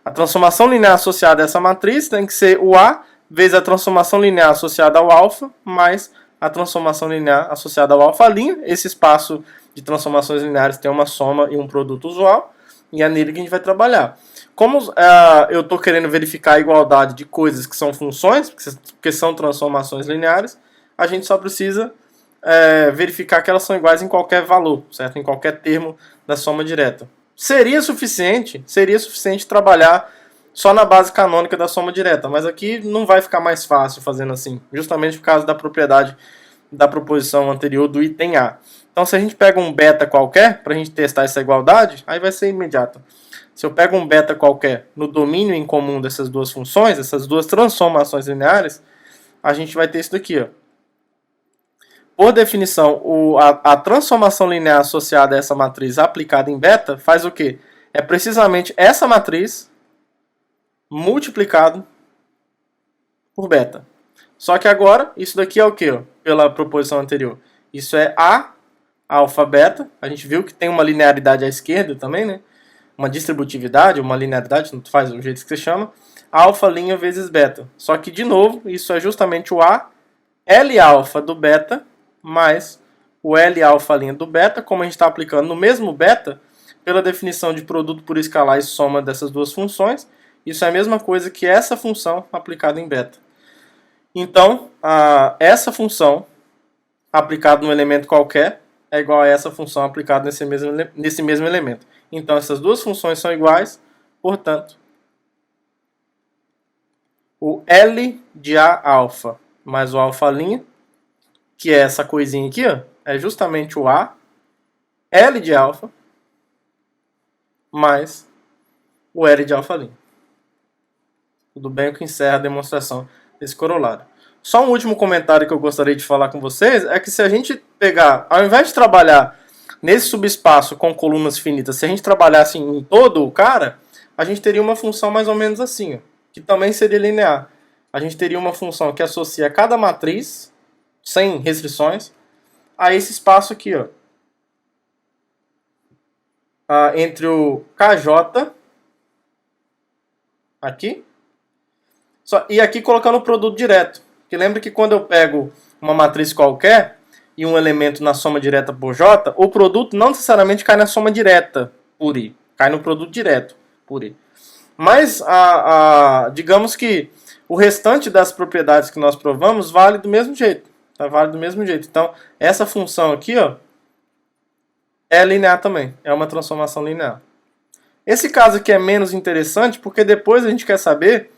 A transformação linear associada a essa matriz tem que ser o A vezes a transformação linear associada ao alfa mais a transformação linear associada ao alfa'. Esse espaço de transformações lineares tem uma soma e um produto usual, e é nele que a gente vai trabalhar. Como eu estou querendo verificar a igualdade de coisas que são funções, porque são transformações lineares, a gente só precisa verificar que elas são iguais em qualquer valor, certo? Em qualquer termo da soma direta. Seria suficiente trabalhar só na base canônica da soma direta, mas aqui não vai ficar mais fácil fazendo assim, justamente por causa da propriedade da proposição anterior do item A. Então, se a gente pega um beta qualquer, para a gente testar essa igualdade, aí vai ser imediato. Se eu pego um beta qualquer no domínio em comum dessas duas funções, essas duas transformações lineares, a gente vai ter isso daqui, ó. Por definição, a transformação linear associada a essa matriz aplicada em beta faz o quê? É precisamente essa matriz multiplicado por beta. Só que agora, isso daqui é o quê? Ó? Pela proposição anterior. Isso é A alfa beta. A gente viu que tem uma linearidade à esquerda também, né? Uma distributividade, uma linearidade, não faz do jeito que você chama. Alfa' vezes beta. Só que, de novo, isso é justamente o A L alfa do beta mais o L alfa' do beta, como a gente está aplicando no mesmo beta, pela definição de produto por escalar e soma dessas duas funções, isso é a mesma coisa que essa função aplicada em beta. Então, essa função aplicada num elemento qualquer é igual a essa função aplicada nesse mesmo elemento. Então, essas duas funções são iguais, portanto, o L de A alfa mais o alfa', que é essa coisinha aqui, ó, é justamente o A L de alfa mais o L de alfa'. Tudo bem, o que encerra a demonstração desse corolário. Só um último comentário que eu gostaria de falar com vocês é que se a gente pegar, ao invés de trabalhar nesse subespaço com colunas finitas, se a gente trabalhasse em todo o cara, a gente teria uma função mais ou menos assim, ó, que também seria linear. A gente teria uma função que associa cada matriz, sem restrições, a esse espaço aqui, ó, entre o KJ aqui, e aqui colocando o produto direto. Que lembra que quando eu pego uma matriz qualquer e um elemento na soma direta por J, o produto não necessariamente cai na soma direta por I, cai no produto direto por I. Mas digamos que o restante das propriedades que nós provamos vale do mesmo jeito. Tá? Vale do mesmo jeito. Então, essa função aqui, ó, é linear também. É uma transformação linear. Esse caso aqui é menos interessante porque depois a gente quer saber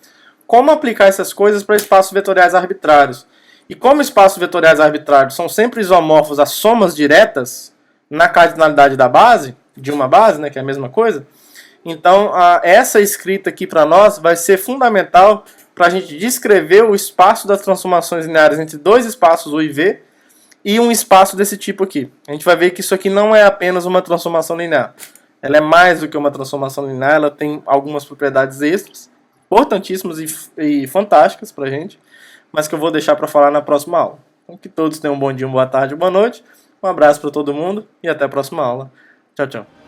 como aplicar essas coisas para espaços vetoriais arbitrários. E como espaços vetoriais arbitrários são sempre isomorfos a somas diretas na cardinalidade da base, de uma base, né, que é a mesma coisa, então essa escrita aqui para nós vai ser fundamental para a gente descrever o espaço das transformações lineares entre dois espaços U e V e um espaço desse tipo aqui. A gente vai ver que isso aqui não é apenas uma transformação linear. Ela é mais do que uma transformação linear, ela tem algumas propriedades extras, importantíssimas e fantásticas para a gente, mas que eu vou deixar para falar na próxima aula. Então, que todos tenham um bom dia, uma boa tarde, uma boa noite. Um abraço para todo mundo e até a próxima aula. Tchau, tchau.